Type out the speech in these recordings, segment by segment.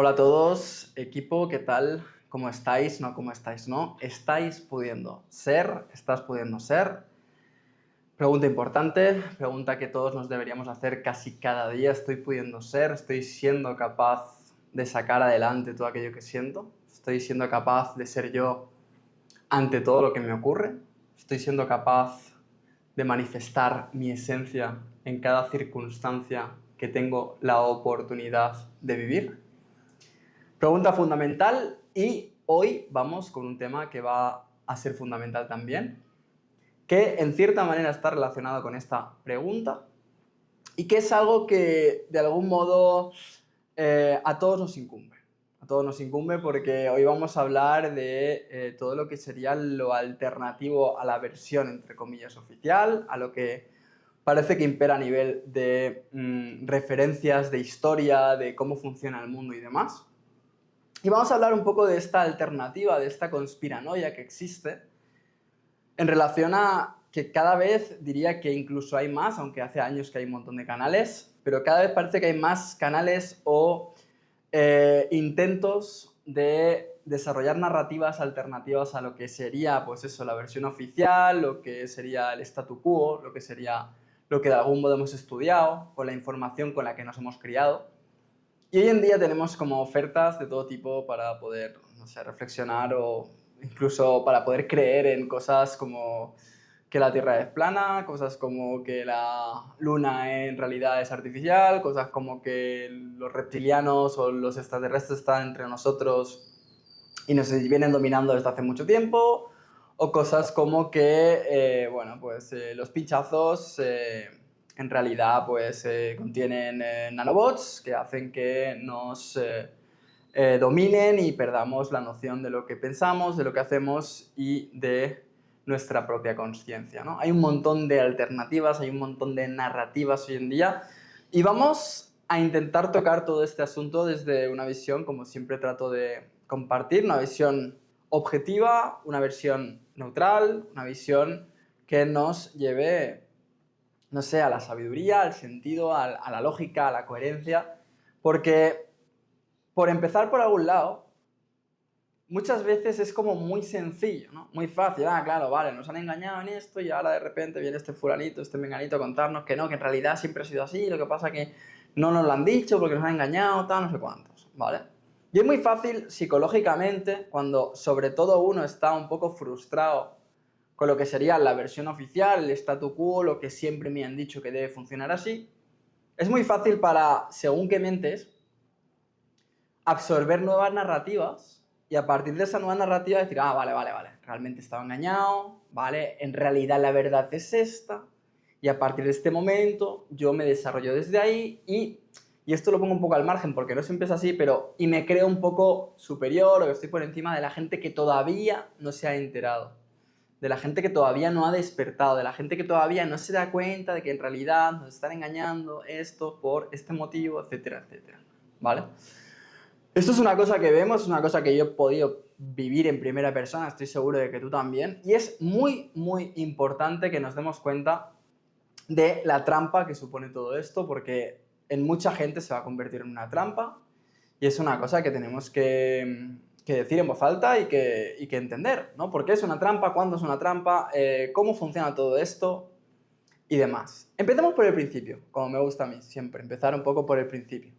Hola a todos, equipo, ¿qué tal? ¿Cómo estáis? No, ¿cómo estáis? ¿No? ¿Estáis pudiendo ser? ¿Estás pudiendo ser? Pregunta importante, pregunta que todos nos deberíamos hacer casi cada día. ¿Estoy pudiendo ser? ¿Estoy siendo capaz de sacar adelante todo aquello que siento? ¿Estoy siendo capaz de ser yo ante todo lo que me ocurre? ¿Estoy siendo capaz de manifestar mi esencia en cada circunstancia que tengo la oportunidad de vivir? Pregunta fundamental, y hoy vamos con un tema que va a ser fundamental también, que en cierta manera está relacionado con esta pregunta y que es algo que de algún modo a todos nos incumbe. A todos nos incumbe porque hoy vamos a hablar de todo lo que sería lo alternativo a la versión, entre comillas, oficial, a lo que parece que impera a nivel de referencias, de historia, de cómo funciona el mundo y demás. Y vamos a hablar un poco de esta alternativa, de esta conspiranoia que existe en relación a que cada vez diría que incluso hay más, aunque hace años que hay un montón de canales, pero cada vez parece que hay más canales o intentos de desarrollar narrativas alternativas a lo que sería, pues eso, la versión oficial, lo que sería el statu quo, lo que sería lo que de algún modo hemos estudiado, con la información con la que nos hemos criado. Y hoy en día tenemos como ofertas de todo tipo para poder, no sé, reflexionar o incluso para poder creer en cosas como que la Tierra es plana, cosas como que la Luna en realidad es artificial, cosas como que los reptilianos o los extraterrestres están entre nosotros y nos vienen dominando desde hace mucho tiempo, o cosas como que, bueno, pues los pinchazos en realidad pues contienen nanobots que hacen que nos dominen y perdamos la noción de lo que pensamos, de lo que hacemos y de nuestra propia conciencia, ¿no? Hay un montón de alternativas, hay un montón de narrativas hoy en día y vamos a intentar tocar todo este asunto desde una visión, como siempre trato de compartir, una visión objetiva, una visión neutral, una visión que nos lleve, no sé, a la sabiduría, al sentido, a la lógica, a la coherencia, porque por empezar por algún lado, muchas veces es como muy sencillo, ¿no? Muy fácil. Ah, claro, vale, nos han engañado en esto y ahora de repente viene este fulanito, este menganito a contarnos que no, que en realidad siempre ha sido así, lo que pasa que no nos lo han dicho porque nos han engañado, tal, no sé cuántos, ¿vale? Y es muy fácil psicológicamente, cuando sobre todo uno está un poco frustrado con lo que sería la versión oficial, el statu quo, lo que siempre me han dicho que debe funcionar así, es muy fácil para, según qué mentes, absorber nuevas narrativas y a partir de esa nueva narrativa decir, ah, vale, realmente estaba engañado, vale, en realidad la verdad es esta, y a partir de este momento yo me desarrollo desde ahí y esto lo pongo un poco al margen porque no siempre es así, pero y me creo un poco superior o que estoy por encima de la gente que todavía no se ha enterado, de la gente que todavía no ha despertado, de la gente que todavía no se da cuenta de que en realidad nos están engañando esto por este motivo, etcétera, etcétera, ¿vale? Esto es una cosa que vemos, es una cosa que yo he podido vivir en primera persona, estoy seguro de que tú también, y es muy, muy importante que nos demos cuenta de la trampa que supone todo esto, porque en mucha gente se va a convertir en una trampa, y es una cosa que tenemos que decir en voz alta y que entender, ¿no? ¿Por qué es una trampa? ¿Cuándo es una trampa? ¿Cómo funciona todo esto? Y demás. Empecemos por el principio, como me gusta a mí siempre, empezar un poco por el principio.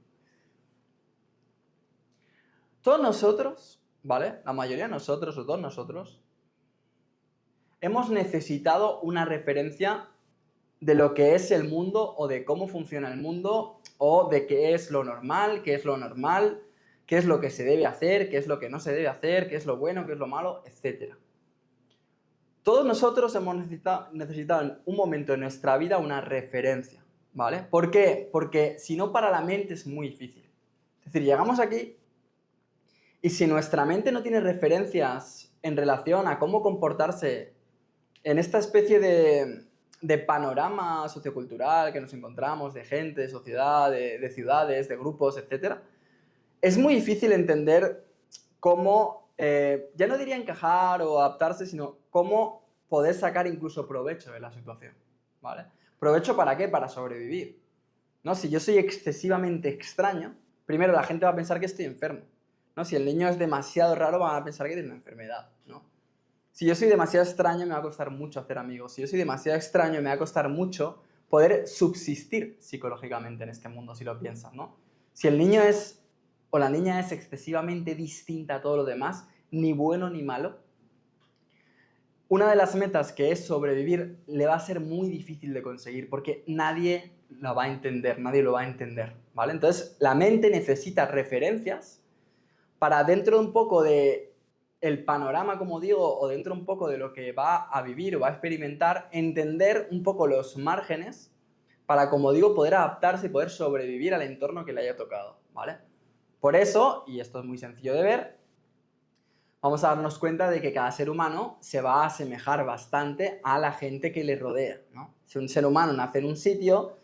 Todos nosotros, ¿vale? La mayoría de nosotros, o todos nosotros, hemos necesitado una referencia de lo que es el mundo o de cómo funciona el mundo o de qué es lo normal, qué es lo normal, qué es lo que se debe hacer, qué es lo que no se debe hacer, qué es lo bueno, qué es lo malo, etc. Todos nosotros hemos necesitado en un momento de nuestra vida una referencia, ¿vale? ¿Por qué? Porque si no, para la mente es muy difícil. Es decir, llegamos aquí y si nuestra mente no tiene referencias en relación a cómo comportarse en esta especie de panorama sociocultural que nos encontramos, de gente, de sociedad, de ciudades, de grupos, etc., es muy difícil entender cómo, ya no diría encajar o adaptarse, sino cómo poder sacar incluso provecho de la situación, ¿vale? ¿Provecho para qué? Para sobrevivir, ¿no? Si yo soy excesivamente extraño, Primero, la gente va a pensar que estoy enfermo, ¿no? Si el niño es demasiado raro, van a pensar que tiene una enfermedad, ¿no? Si yo soy demasiado extraño, me va a costar mucho hacer amigos. Si yo soy demasiado extraño, me va a costar mucho poder subsistir psicológicamente en este mundo, si lo piensas, ¿no? Si el niño es o la niña es excesivamente distinta a todo lo demás, ni bueno ni malo, una de las metas, que es sobrevivir, le va a ser muy difícil de conseguir porque nadie la va a entender, nadie lo va a entender, ¿vale? Entonces, la mente necesita referencias para, dentro de un poco de el panorama, como digo, o dentro un poco de lo que va a vivir o va a experimentar, entender un poco los márgenes para, como digo, poder adaptarse y poder sobrevivir al entorno que le haya tocado, ¿vale? Por eso, y esto es muy sencillo de ver, vamos a darnos cuenta de que cada ser humano se va a asemejar bastante a la gente que le rodea, ¿no? Si un ser humano nace en un sitio,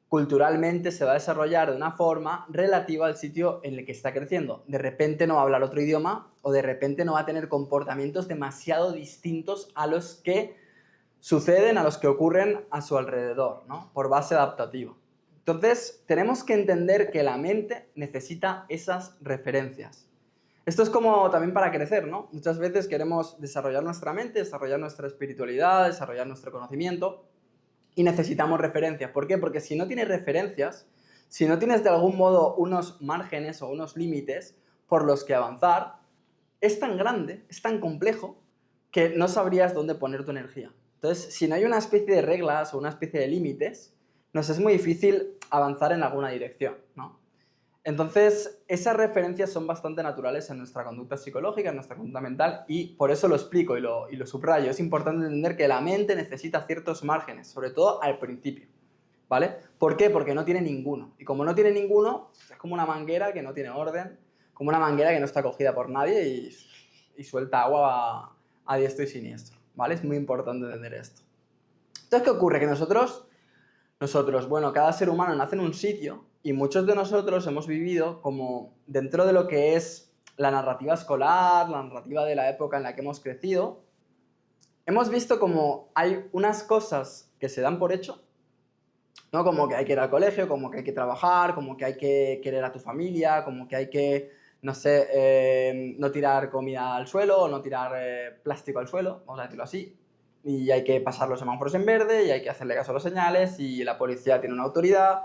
culturalmente se va a desarrollar de una forma relativa al sitio en el que está creciendo. De repente no va a hablar otro idioma o de repente no va a tener comportamientos demasiado distintos a los que suceden, a los que ocurren a su alrededor, ¿no? Por base adaptativa. Entonces, tenemos que entender que la mente necesita esas referencias. Esto es como también para crecer, ¿no? Muchas veces queremos desarrollar nuestra mente, desarrollar nuestra espiritualidad, desarrollar nuestro conocimiento y necesitamos referencias. ¿Por qué? Porque si no tienes referencias, si no tienes de algún modo unos márgenes o unos límites por los que avanzar, es tan grande, es tan complejo, que no sabrías dónde poner tu energía. Entonces, si no hay una especie de reglas o una especie de límites, nos es muy difícil avanzar en alguna dirección, ¿no? Entonces, esas referencias son bastante naturales en nuestra conducta psicológica, en nuestra conducta mental, y por eso lo explico y lo subrayo. Es importante entender que la mente necesita ciertos márgenes, sobre todo al principio, ¿vale? ¿Por qué? Porque no tiene ninguno. Y como no tiene ninguno, es como una manguera que no tiene orden, como una manguera que no está cogida por nadie y suelta agua a diestro y siniestro, ¿vale? Es muy importante entender esto. Entonces, ¿qué ocurre? Que bueno, cada ser humano nace en un sitio y muchos de nosotros hemos vivido como dentro de lo que es la narrativa escolar, la narrativa de la época en la que hemos crecido, hemos visto como hay unas cosas que se dan por hecho, ¿no? Como que hay que ir al colegio, como que hay que trabajar, como que hay que querer a tu familia, como que hay que, no sé, no tirar comida al suelo o no tirar plástico al suelo, vamos a decirlo así. Y hay que pasar los semáforos en verde y hay que hacerle caso a las señales y la policía tiene una autoridad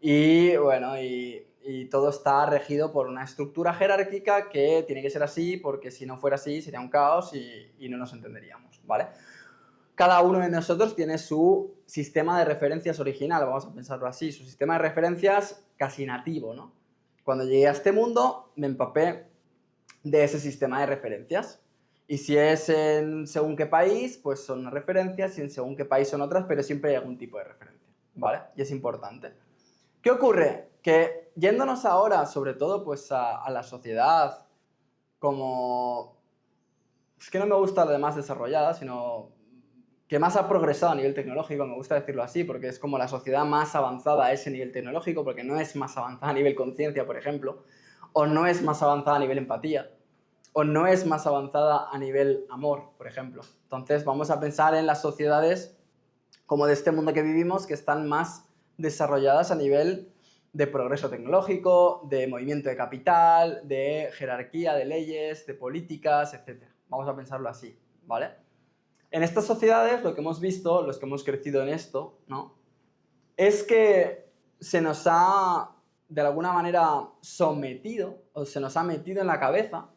y bueno, y todo está regido por una estructura jerárquica que tiene que ser así porque si no fuera así sería un caos y no nos entenderíamos, ¿vale? Cada uno de nosotros tiene su sistema de referencias original, vamos a pensarlo así, su sistema de referencias casi nativo, ¿no? Cuando llegué a este mundo me empapé de ese sistema de referencias. Y si es en según qué país, pues son unas referencias, y en según qué país son otras, pero siempre hay algún tipo de referencia, ¿vale? Y es importante. ¿Qué ocurre? Que yéndonos ahora, sobre todo, pues a la sociedad como... Es que no me gusta lo de más desarrollada, sino que más ha progresado a nivel tecnológico, me gusta decirlo así, porque es como la sociedad más avanzada a ese nivel tecnológico, porque no es más avanzada a nivel conciencia, por ejemplo, o no es más avanzada a nivel empatía, o no es más avanzada a nivel amor, por ejemplo. Entonces vamos a pensar en las sociedades como de este mundo que vivimos, que están más desarrolladas a nivel de progreso tecnológico, de movimiento de capital, de jerarquía de leyes, de políticas, etc. Vamos a pensarlo así, ¿vale? En estas sociedades lo que hemos visto, los que hemos crecido en esto, ¿no? Es que se nos ha, de alguna manera, sometido, o se nos ha metido en la cabeza,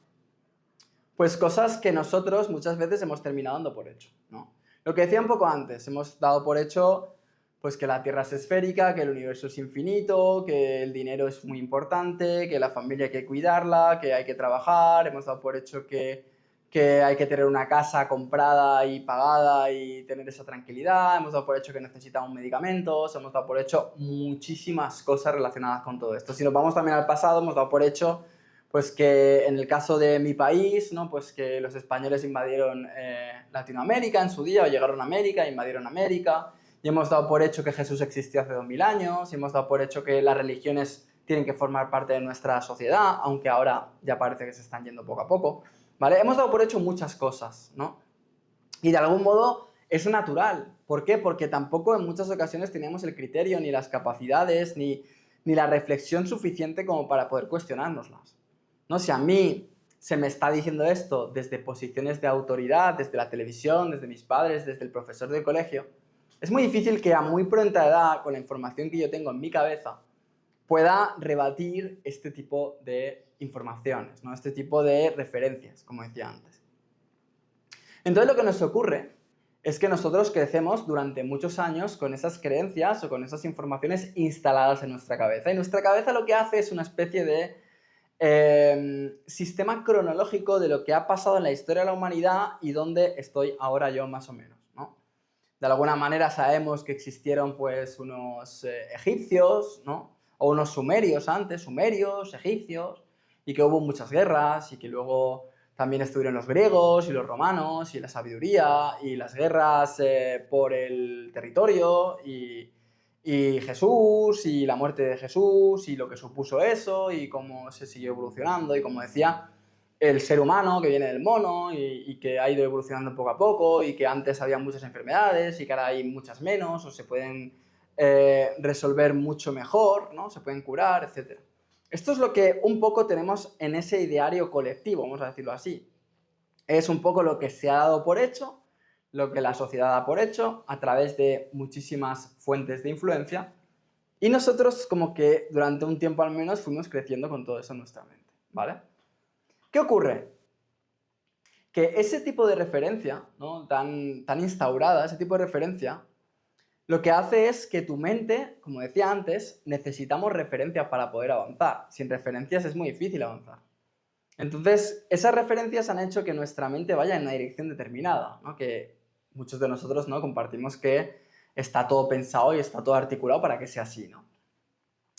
pues cosas que nosotros muchas veces hemos terminado dando por hecho, ¿no? Lo que decía un poco antes, hemos dado por hecho pues que la Tierra es esférica, que el universo es infinito, que el dinero es muy importante, que la familia hay que cuidarla, que hay que trabajar, hemos dado por hecho que hay que tener una casa comprada y pagada y tener esa tranquilidad, hemos dado por hecho que necesitamos medicamentos, hemos dado por hecho muchísimas cosas relacionadas con todo esto. Si nos vamos también al pasado, hemos dado por hecho pues que en el caso de mi país, ¿no? Pues que los españoles invadieron Latinoamérica en su día, o llegaron a América, invadieron América, y hemos dado por hecho que Jesús existió hace 2000 años, y hemos dado por hecho que las religiones tienen que formar parte de nuestra sociedad, aunque ahora ya parece que se están yendo poco a poco, ¿vale? Hemos dado por hecho muchas cosas, ¿no? Y de algún modo es natural. ¿Por qué? Porque tampoco en muchas ocasiones teníamos el criterio, ni las capacidades, ni la reflexión suficiente como para poder cuestionárnoslas, ¿no? Si a mí se me está diciendo esto desde posiciones de autoridad, desde la televisión, desde mis padres, desde el profesor del colegio, es muy difícil que a muy pronta edad, con la información que yo tengo en mi cabeza, pueda rebatir este tipo de informaciones, ¿no? Este tipo de referencias, como decía antes. Entonces lo que nos ocurre es que nosotros crecemos durante muchos años con esas creencias o con esas informaciones instaladas en nuestra cabeza. Y nuestra cabeza lo que hace es una especie de sistema cronológico de lo que ha pasado en la historia de la humanidad y dónde estoy ahora yo más o menos, ¿no? De alguna manera sabemos que existieron pues unos egipcios, ¿no? O unos sumerios antes, sumerios, egipcios, y que hubo muchas guerras y que luego también estuvieron los griegos y los romanos y la sabiduría y las guerras por el territorio y Jesús y la muerte de Jesús y lo que supuso eso y cómo se siguió evolucionando y como decía, el ser humano que viene del mono y que ha ido evolucionando poco a poco y que antes había muchas enfermedades y que ahora hay muchas menos o se pueden resolver mucho mejor, ¿no? Se pueden curar, etc. Esto es lo que un poco tenemos en ese ideario colectivo, vamos a decirlo así. Es un poco lo que se ha dado por hecho, lo que la sociedad da por hecho a través de muchísimas fuentes de influencia y nosotros como que durante un tiempo al menos fuimos creciendo con todo eso en nuestra mente, ¿vale? ¿Qué ocurre? Que ese tipo de referencia, ¿no? tan instaurada, ese tipo de referencia, lo que hace es que tu mente, como decía antes, necesitamos referencias para poder avanzar. Sin referencias es muy difícil avanzar. Entonces, esas referencias han hecho que nuestra mente vaya en una dirección determinada, ¿no? Que muchos de nosotros, ¿no? Compartimos que está todo pensado y está todo articulado para que sea así, ¿no?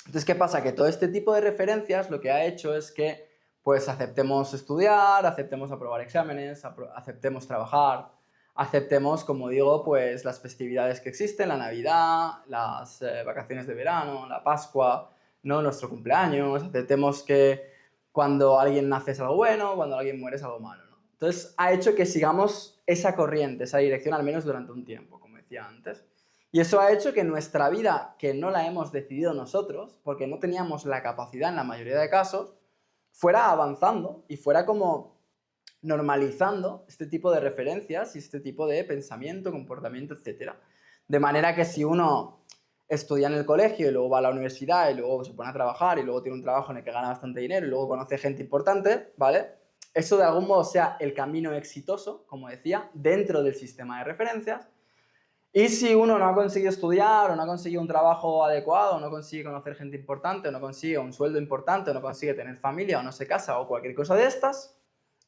Entonces, ¿qué pasa? Que todo este tipo de referencias lo que ha hecho es que pues aceptemos estudiar, aceptemos aprobar exámenes, aceptemos trabajar, aceptemos, como digo, pues las festividades que existen, la Navidad, las vacaciones de verano, la Pascua, ¿no? Nuestro cumpleaños, aceptemos que cuando alguien nace es algo bueno, cuando alguien muere es algo malo, ¿no? Entonces, ha hecho que sigamos esa corriente, esa dirección, al menos durante un tiempo, como decía antes. Y eso ha hecho que nuestra vida, que no la hemos decidido nosotros, porque no teníamos la capacidad en la mayoría de casos, fuera avanzando y fuera como normalizando este tipo de referencias y este tipo de pensamiento, comportamiento, etc. De manera que si uno estudia en el colegio y luego va a la universidad y luego se pone a trabajar y luego tiene un trabajo en el que gana bastante dinero y luego conoce gente importante, ¿vale? Eso de algún modo sea el camino exitoso, como decía, dentro del sistema de referencias. Y si uno no ha conseguido estudiar, o no ha conseguido un trabajo adecuado, o no consigue conocer gente importante, o no consigue un sueldo importante, o no consigue tener familia, o no se casa, o cualquier cosa de estas,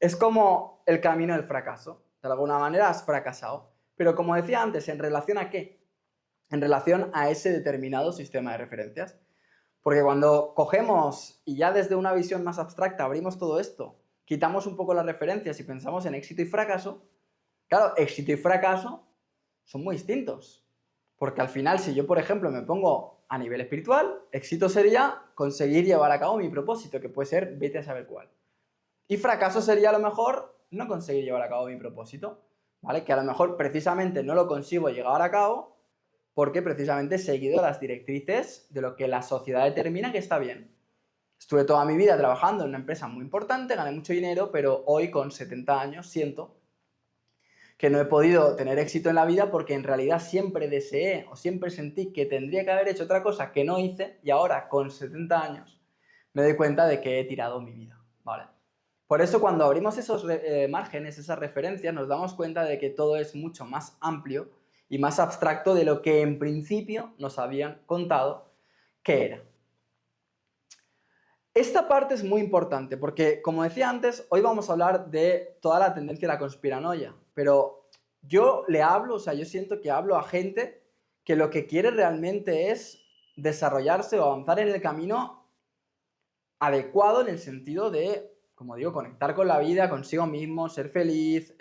es como el camino del fracaso. De alguna manera has fracasado. Pero como decía antes, ¿en relación a qué? En relación a ese determinado sistema de referencias. Porque cuando cogemos y ya desde una visión más abstracta abrimos todo esto, quitamos un poco las referencias y pensamos en éxito y fracaso, claro, éxito y fracaso son muy distintos. Porque al final, si yo, por ejemplo, me pongo a nivel espiritual, éxito sería conseguir llevar a cabo mi propósito, que puede ser vete a saber cuál. Y fracaso sería a lo mejor no conseguir llevar a cabo mi propósito, ¿vale? Que a lo mejor precisamente no lo consigo llevar a cabo porque precisamente he seguido las directrices de lo que la sociedad determina que está bien. Estuve toda mi vida trabajando en una empresa muy importante, gané mucho dinero, pero hoy con 70 años siento que no he podido tener éxito en la vida porque en realidad siempre deseé o siempre sentí que tendría que haber hecho otra cosa que no hice y ahora con 70 años me doy cuenta de que he tirado mi vida, ¿vale? Por eso cuando abrimos esos márgenes, esas referencias, nos damos cuenta de que todo es mucho más amplio y más abstracto de lo que en principio nos habían contado que era. Esta parte es muy importante porque, como decía antes, hoy vamos a hablar de toda la tendencia a la conspiranoia, pero yo le hablo, o sea, yo siento que hablo a gente que lo que quiere realmente es desarrollarse o avanzar en el camino adecuado en el sentido de, como digo, conectar con la vida, consigo mismo, ser feliz,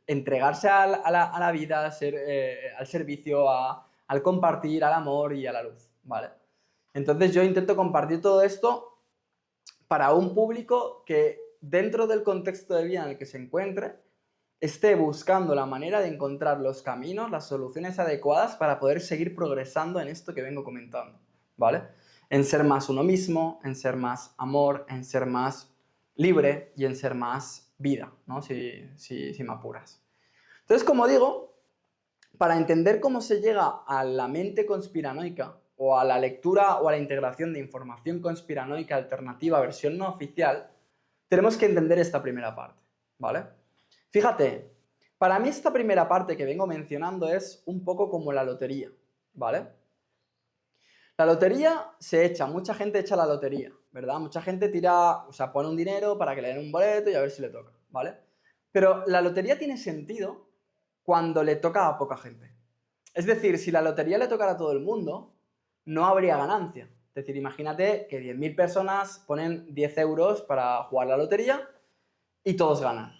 entregarse a la vida, ser, al servicio, al compartir, al amor y a la luz, ¿vale? Entonces yo intento compartir todo esto para un público que dentro del contexto de vida en el que se encuentre esté buscando la manera de encontrar los caminos, las soluciones adecuadas para poder seguir progresando en esto que vengo comentando, ¿vale? en ser más uno mismo, en ser más amor, en ser más libre y en ser más vida, ¿no? Si me apuras. Entonces, como digo, para entender cómo se llega a la mente conspiranoica o a la lectura o a la integración de información conspiranoica alternativa, versión no oficial, tenemos que entender esta primera parte, ¿vale? Fíjate, para mí esta primera parte que vengo mencionando es un poco como la lotería, ¿vale? La lotería se echa, mucha gente echa la lotería, ¿verdad? Mucha gente tira, o sea, pone un dinero para que le den un boleto y a ver si le toca, ¿vale? Pero la lotería tiene sentido cuando le toca a poca gente. Es decir, si la lotería le tocara a todo el mundo, no habría ganancia. Es decir, imagínate que 10.000 personas ponen 10 euros para jugar la lotería y todos ganan.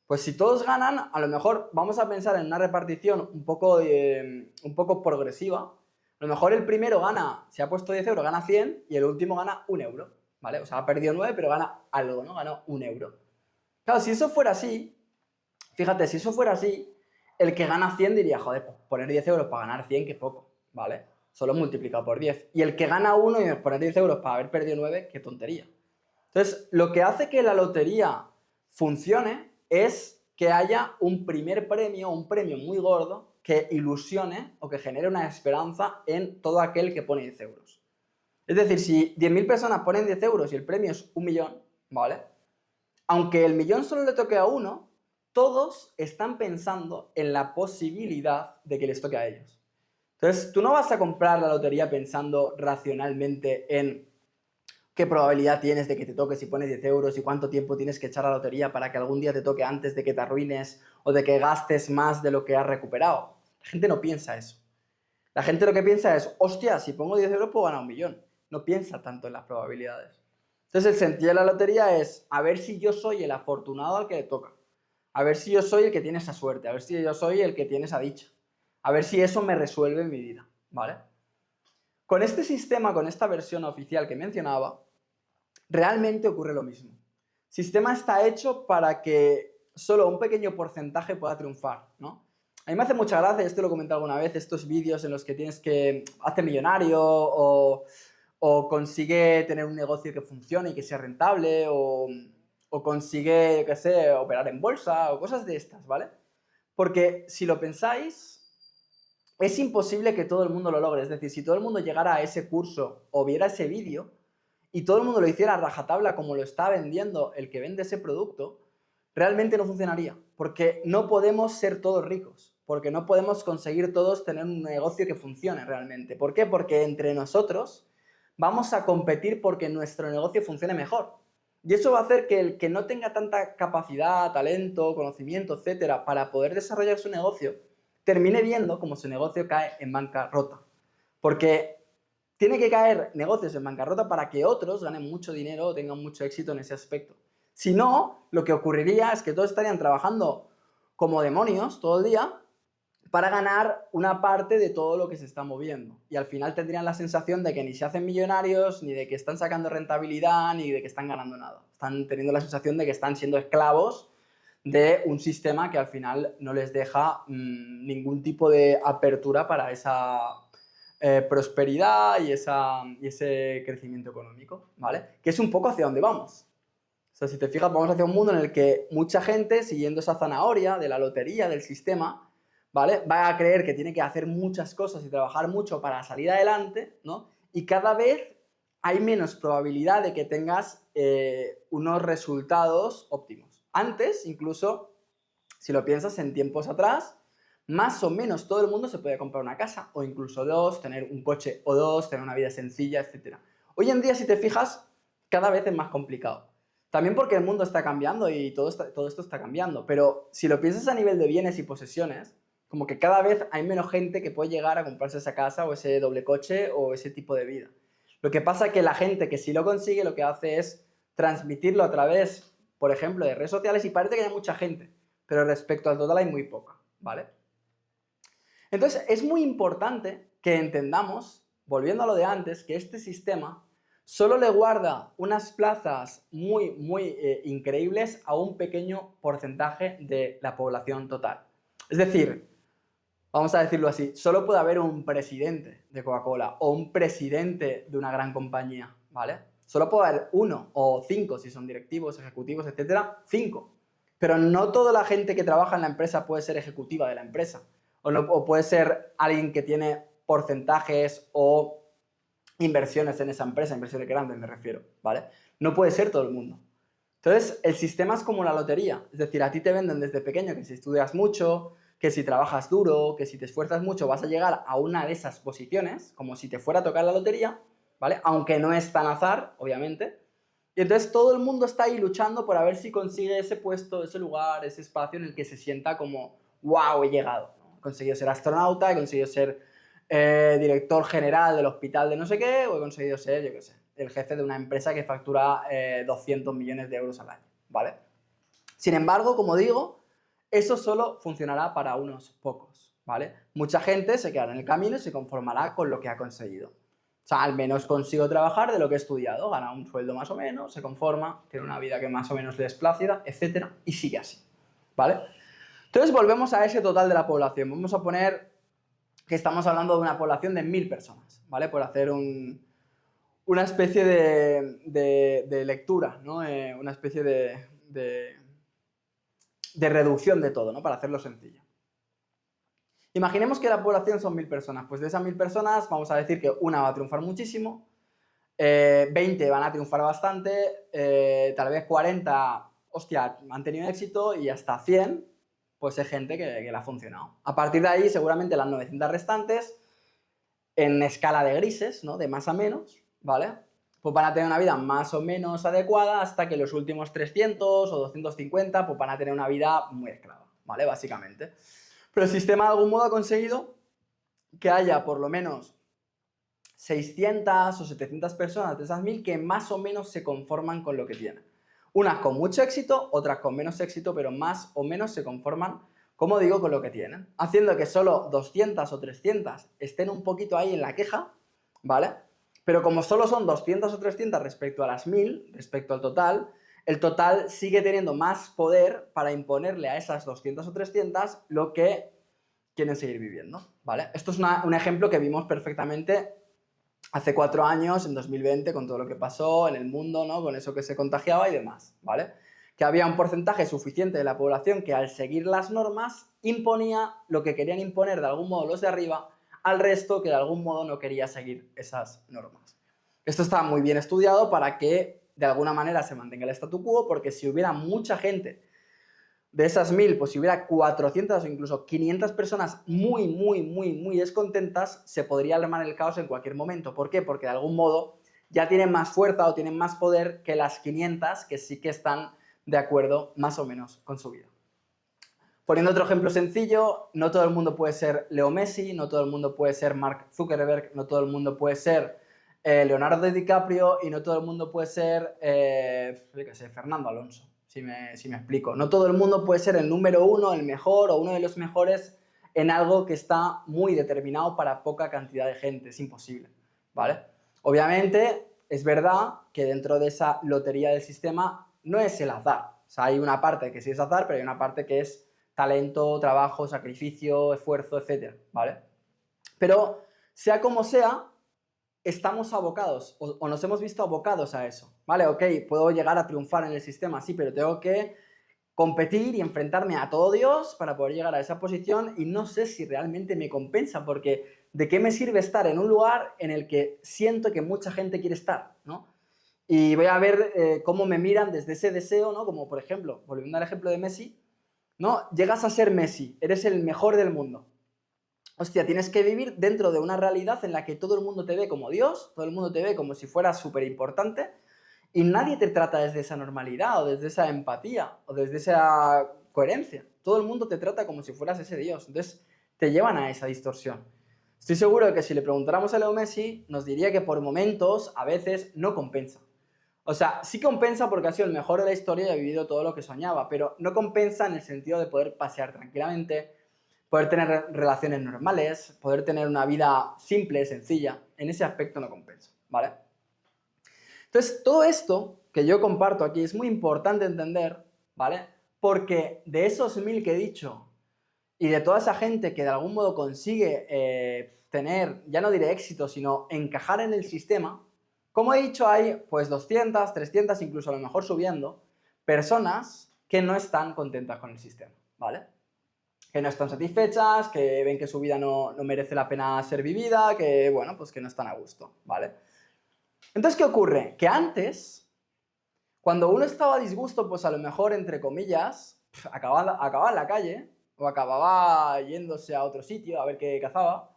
Pues si todos ganan, a lo mejor vamos a pensar en una repartición un poco progresiva. A lo mejor el primero gana, si ha puesto 10 euros, gana 100 y el último gana 1 euro, ¿vale? O sea, ha perdido 9, pero gana algo, ¿no? Gana 1 euro. Claro, si eso fuera así, fíjate, si eso fuera así, el que gana 100 diría, joder, pues poner 10 euros para ganar 100, que es poco, ¿vale? Solo multiplicado por 10. Y el que gana 1 y poner 10 euros para haber perdido 9, qué tontería. Entonces, lo que hace que la lotería funcione es que haya un primer premio, un premio muy gordo, que ilusione o que genere una esperanza en todo aquel que pone 10 euros. Es decir, si 10.000 personas ponen 10 euros y el premio es 1.000.000, ¿vale? Aunque el millón solo le toque a uno, todos están pensando en la posibilidad de que les toque a ellos. Entonces, tú no vas a comprar la lotería pensando racionalmente en qué probabilidad tienes de que te toque si pones 10 euros y cuánto tiempo tienes que echar a la lotería para que algún día te toque antes de que te arruines o de que gastes más de lo que has recuperado. La gente no piensa eso. La gente lo que piensa es, hostia, si pongo 10 euros puedo ganar 1.000.000. No piensa tanto en las probabilidades. Entonces el sentido de la lotería es a ver si yo soy el afortunado al que le toca. A ver si yo soy el que tiene esa suerte. A ver si yo soy el que tiene esa dicha. A ver si eso me resuelve mi vida, ¿vale? Con este sistema, con esta versión oficial que mencionaba, realmente ocurre lo mismo. El sistema está hecho para que solo un pequeño porcentaje pueda triunfar, ¿no? A mí me hace mucha gracia, esto lo he comentado alguna vez, estos vídeos en los que tienes que hacer millonario o consigue tener un negocio que funcione y que sea rentable o consigue, qué sé, operar en bolsa o cosas de estas, ¿vale? Porque si lo pensáis, es imposible que todo el mundo lo logre. Es decir, si todo el mundo llegara a ese curso o viera ese vídeo y todo el mundo lo hiciera a rajatabla como lo está vendiendo el que vende ese producto, realmente no funcionaría. Porque no podemos ser todos ricos. Porque no podemos conseguir todos tener un negocio que funcione realmente. ¿Por qué? Porque entre nosotros vamos a competir porque nuestro negocio funcione mejor. Y eso va a hacer que el que no tenga tanta capacidad, talento, conocimiento, etcétera, para poder desarrollar su negocio, termine viendo como su negocio cae en bancarrota. Porque tiene que caer negocios en bancarrota para que otros ganen mucho dinero o tengan mucho éxito en ese aspecto. Si no, lo que ocurriría es que todos estarían trabajando como demonios todo el día para ganar una parte de todo lo que se está moviendo. Y al final tendrían la sensación de que ni se hacen millonarios, ni de que están sacando rentabilidad, ni de que están ganando nada. Están teniendo la sensación de que están siendo esclavos de un sistema que al final no les deja ningún tipo de apertura para esa prosperidad y ese crecimiento económico, ¿vale? Que es un poco hacia donde vamos. O sea, si te fijas, vamos hacia un mundo en el que mucha gente, siguiendo esa zanahoria de la lotería, del sistema, ¿vale? Va a creer que tiene que hacer muchas cosas y trabajar mucho para salir adelante, ¿no? Y cada vez hay menos probabilidad de que tengas unos resultados óptimos. Antes, incluso, si lo piensas en tiempos atrás, más o menos todo el mundo se podía comprar una casa o incluso dos, tener un coche o dos, tener una vida sencilla, etc. Hoy en día, si te fijas, cada vez es más complicado. También porque el mundo está cambiando y todo esto está cambiando. Pero si lo piensas a nivel de bienes y posesiones, como que cada vez hay menos gente que puede llegar a comprarse esa casa o ese doble coche o ese tipo de vida. Lo que pasa es que la gente que sí lo consigue lo que hace es transmitirlo a través, por ejemplo, de redes sociales y parece que hay mucha gente, pero respecto al total hay muy poca, ¿vale? Entonces es muy importante que entendamos, volviendo a lo de antes, que este sistema solo le guarda unas plazas muy increíbles a un pequeño porcentaje de la población total. Es decir, Vamos a decirlo así, solo puede haber un presidente de Coca-Cola o un presidente de una gran compañía, ¿vale? Solo puede haber uno o 5 si son directivos, ejecutivos, etcétera, 5. Pero no toda la gente que trabaja en la empresa puede ser ejecutiva de la empresa. O puede ser alguien que tiene porcentajes o inversiones en esa empresa, inversiones grandes me refiero, ¿vale? No puede ser todo el mundo. Entonces, el sistema es como la lotería. Es decir, a ti te venden desde pequeño que si estudias mucho, que si trabajas duro, que si te esfuerzas mucho vas a llegar a una de esas posiciones, como si te fuera a tocar la lotería, ¿vale? Aunque no es tan azar, obviamente. Y entonces todo el mundo está ahí luchando por a ver si consigue ese puesto, ese lugar, ese espacio en el que se sienta como, wow, he llegado, ¿no? He conseguido ser astronauta, he conseguido ser director general del hospital de no sé qué, o he conseguido ser, yo qué sé, el jefe de una empresa que factura 200 millones de euros al año, ¿vale? Sin embargo, como digo, eso solo funcionará para unos pocos, ¿vale? Mucha gente se quedará en el camino y se conformará con lo que ha conseguido. O sea, al menos consigo trabajar de lo que he estudiado, gana un sueldo más o menos, se conforma, tiene una vida que más o menos le es plácida, etcétera, y sigue así, ¿vale? Entonces volvemos a ese total de la población. Vamos a poner que estamos hablando de una población de 1000 personas, ¿vale? Por hacer una especie de lectura, ¿no? Una especie de reducción de todo, ¿no? Para hacerlo sencillo. Imaginemos que la población son 1000 personas. Pues de esas 1000 personas vamos a decir que una va a triunfar muchísimo, 20 van a triunfar bastante, tal vez 40, hostia, han tenido éxito y hasta 100, pues es gente que le ha funcionado. A partir de ahí, seguramente las 900 restantes, en escala de grises, ¿no? De más a menos, ¿vale? Pues van a tener una vida más o menos adecuada hasta que los últimos 300 o 250 pues van a tener una vida muy esclava, ¿vale? Básicamente. Pero el sistema de algún modo ha conseguido que haya por lo menos 600 o 700 personas de esas 1000 que más o menos se conforman con lo que tienen. Unas con mucho éxito, otras con menos éxito, pero más o menos se conforman, como digo, con lo que tienen. Haciendo que solo 200 o 300 estén un poquito ahí en la queja, ¿vale? Pero como solo son 200 o 300 respecto a las 1000, respecto al total, el total sigue teniendo más poder para imponerle a esas 200 o 300 lo que quieren seguir viviendo, ¿vale? Esto es un ejemplo que vimos perfectamente hace 4 años, en 2020, con todo lo que pasó en el mundo, ¿no? Con eso que se contagiaba y demás, ¿vale? Que había un porcentaje suficiente de la población que al seguir las normas imponía lo que querían imponer de algún modo los de arriba al resto que de algún modo no quería seguir esas normas. Esto está muy bien estudiado para que de alguna manera se mantenga el statu quo, porque si hubiera mucha gente de esas 1000, pues si hubiera 400 o incluso 500 personas muy descontentas, se podría armar el caos en cualquier momento. ¿Por qué? Porque de algún modo ya tienen más fuerza o tienen más poder que las 500 que sí que están de acuerdo más o menos con su vida. Poniendo otro ejemplo sencillo, no todo el mundo puede ser Leo Messi, no todo el mundo puede ser Mark Zuckerberg, no todo el mundo puede ser Leonardo DiCaprio y no todo el mundo puede ser, qué sé, Fernando Alonso, si me explico. No todo el mundo puede ser el número uno, el mejor o uno de los mejores en algo que está muy determinado para poca cantidad de gente, es imposible, ¿vale? Obviamente, es verdad que dentro de esa lotería del sistema no es el azar. O sea, hay una parte que sí es azar, pero hay una parte que es talento, trabajo, sacrificio, esfuerzo, etcétera, ¿vale? Pero, sea como sea, estamos abocados o nos hemos visto abocados a eso, ¿vale? Ok, puedo llegar a triunfar en el sistema, sí, pero tengo que competir y enfrentarme a todo Dios para poder llegar a esa posición y no sé si realmente me compensa, porque ¿de qué me sirve estar en un lugar en el que siento que mucha gente quiere estar, ¿no? Y voy a ver cómo me miran desde ese deseo, ¿no? Como por ejemplo, volviendo al ejemplo de Messi, ¿no? Llegas a ser Messi, eres el mejor del mundo. Hostia, tienes que vivir dentro de una realidad en la que todo el mundo te ve como Dios, todo el mundo te ve como si fueras súper importante y nadie te trata desde esa normalidad o desde esa empatía o desde esa coherencia. Todo el mundo te trata como si fueras ese Dios. Entonces te llevan a esa distorsión. Estoy seguro de que si le preguntáramos a Leo Messi, nos diría que por momentos, a veces, no compensa. O sea, sí compensa porque ha sido el mejor de la historia y ha vivido todo lo que soñaba, pero no compensa en el sentido de poder pasear tranquilamente, poder tener relaciones normales, poder tener una vida simple, sencilla. En ese aspecto no compensa, ¿vale? Entonces, todo esto que yo comparto aquí es muy importante entender, ¿vale? Porque de esos 1000 que he dicho, y de toda esa gente que de algún modo consigue tener, ya no diré éxito, sino encajar en el sistema, como he dicho, hay pues 200, 300, incluso a lo mejor subiendo, personas que no están contentas con el sistema, ¿vale? Que no están satisfechas, que ven que su vida no merece la pena ser vivida, que, bueno, pues que no están a gusto, ¿vale? Entonces, ¿qué ocurre? Que antes, cuando uno estaba a disgusto, pues a lo mejor, entre comillas, acababa en la calle, o acababa yéndose a otro sitio a ver qué cazaba,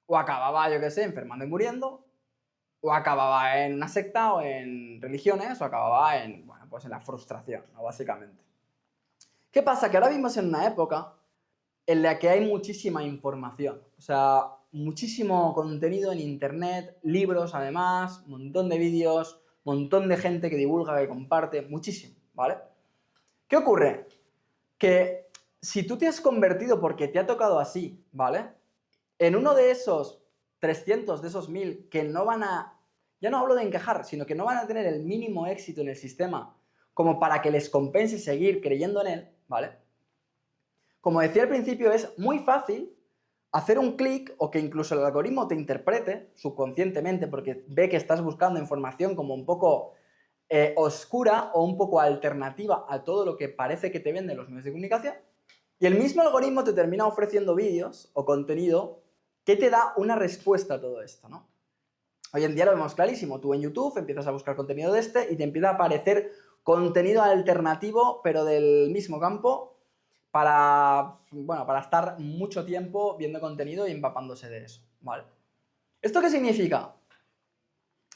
o acababa, yo qué sé, enfermando y muriendo, o acababa en una secta o en religiones, o acababa en, bueno, pues en la frustración, ¿no? Básicamente. ¿Qué pasa? Que ahora vivimos en una época en la que hay muchísima información, o sea, muchísimo contenido en internet, libros además, un montón de vídeos, un montón de gente que divulga, que comparte, muchísimo, ¿vale? ¿Qué ocurre? Que si tú te has convertido porque te ha tocado así, ¿vale? En uno de esos 300, de esos 1000 que no van a, ya no hablo de encajar, sino que no van a tener el mínimo éxito en el sistema como para que les compense seguir creyendo en él, ¿vale? Como decía al principio, es muy fácil hacer un clic o que incluso el algoritmo te interprete subconscientemente porque ve que estás buscando información como un poco oscura o un poco alternativa a todo lo que parece que te venden los medios de comunicación. Y el mismo algoritmo te termina ofreciendo vídeos o contenido que te da una respuesta a todo esto, ¿no? Hoy en día lo vemos clarísimo. Tú en YouTube empiezas a buscar contenido de este y te empieza a aparecer contenido alternativo, pero del mismo campo, para, bueno, para estar mucho tiempo viendo contenido y empapándose de eso, ¿vale? ¿Esto qué significa?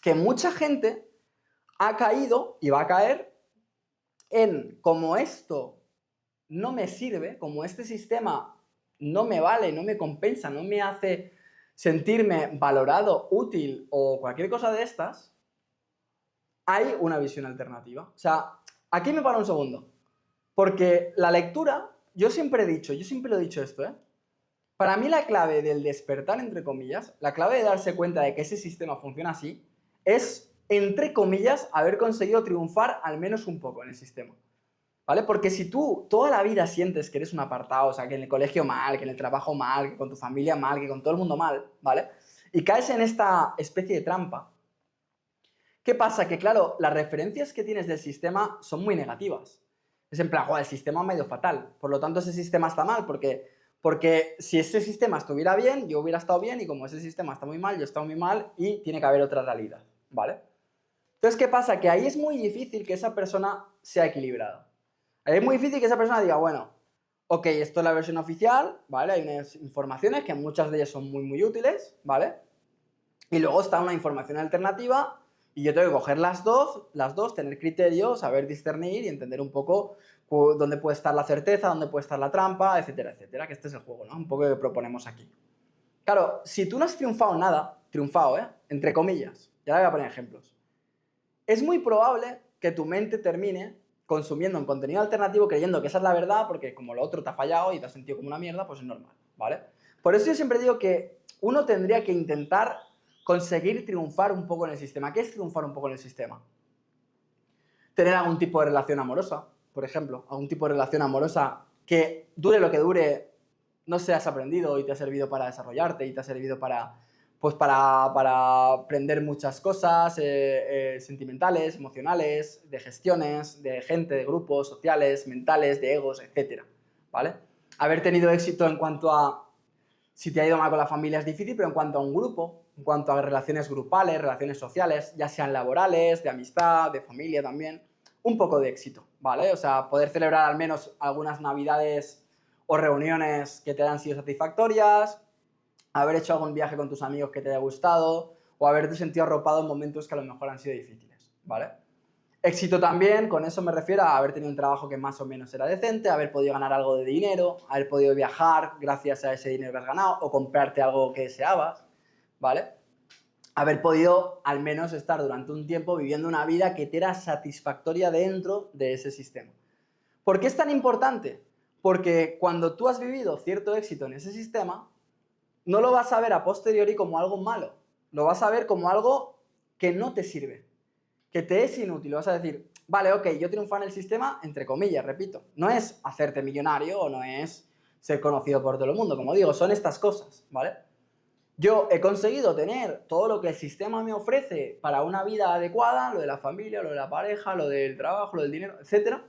Que mucha gente ha caído y va a caer en, como esto no me sirve, como este sistema no me vale, no me compensa, no me hace sentirme valorado, útil o cualquier cosa de estas, hay una visión alternativa. O sea, aquí me paro un segundo. Porque la lectura, yo siempre lo he dicho esto, ¿eh? Para mí la clave del despertar, entre comillas, la clave de darse cuenta de que ese sistema funciona así, es, entre comillas, haber conseguido triunfar al menos un poco en el sistema. ¿Vale? Porque si tú toda la vida sientes que eres un apartado, o sea, que en el colegio mal, que en el trabajo mal, que con tu familia mal, que con todo el mundo mal, ¿vale? Y caes en esta especie de trampa. ¿Qué pasa? Que claro, las referencias que tienes del sistema son muy negativas. Es en plan, joder, el sistema me ha ido fatal. Por lo tanto, ese sistema está mal, porque si ese sistema estuviera bien, yo hubiera estado bien, y como ese sistema está muy mal, yo he estado muy mal, y tiene que haber otra realidad, ¿vale? Entonces, ¿qué pasa? Que ahí es muy difícil que esa persona sea equilibrada. Ahí es muy difícil que esa persona diga, bueno, ok, esto es la versión oficial, ¿vale? Hay unas informaciones que muchas de ellas son muy, muy útiles, ¿vale? Y luego está una información alternativa y yo tengo que coger las dos, tener criterio, saber discernir y entender un poco dónde puede estar la certeza, dónde puede estar la trampa, etcétera, etcétera, que este es el juego, ¿no? Un poco que proponemos aquí. Claro, si tú no has triunfado nada, triunfado, ¿eh? Entre comillas, ya le voy a poner ejemplos, es muy probable que tu mente termine consumiendo un contenido alternativo creyendo que esa es la verdad, porque como lo otro te ha fallado y te has sentido como una mierda, pues es normal, ¿vale? Por eso yo siempre digo que uno tendría que intentar conseguir triunfar un poco en el sistema. ¿Qué es triunfar un poco en el sistema? Tener algún tipo de relación amorosa, por ejemplo, algún tipo de relación amorosa que dure lo que dure, no seas aprendido y te ha servido para desarrollarte y te ha servido para, pues para aprender muchas cosas sentimentales, emocionales, de gestiones, de gente, de grupos sociales, mentales, de egos, etcétera, ¿vale? Haber tenido éxito en cuanto a, si te ha ido mal con la familia es difícil, pero en cuanto a un grupo, en cuanto a relaciones grupales, relaciones sociales, ya sean laborales, de amistad, de familia también, un poco de éxito, ¿vale? O sea, poder celebrar al menos algunas navidades o reuniones que te hayan sido satisfactorias, haber hecho algún viaje con tus amigos que te haya gustado, o haberte sentido arropado en momentos que a lo mejor han sido difíciles, ¿vale? Éxito también, con eso me refiero a haber tenido un trabajo que más o menos era decente, haber podido ganar algo de dinero, haber podido viajar gracias a ese dinero que has ganado, o comprarte algo que deseabas, ¿vale? Haber podido al menos estar durante un tiempo viviendo una vida que te era satisfactoria dentro de ese sistema. ¿Por qué es tan importante? Porque cuando tú has vivido cierto éxito en ese sistema, no lo vas a ver a posteriori como algo malo, lo vas a ver como algo que no te sirve, que te es inútil. Vas a decir, vale, ok, yo triunfé en el sistema, entre comillas, repito. No es hacerte millonario o no es ser conocido por todo el mundo, como digo, son estas cosas, ¿vale? Yo he conseguido tener todo lo que el sistema me ofrece para una vida adecuada, lo de la familia, lo de la pareja, lo del trabajo, lo del dinero, etc.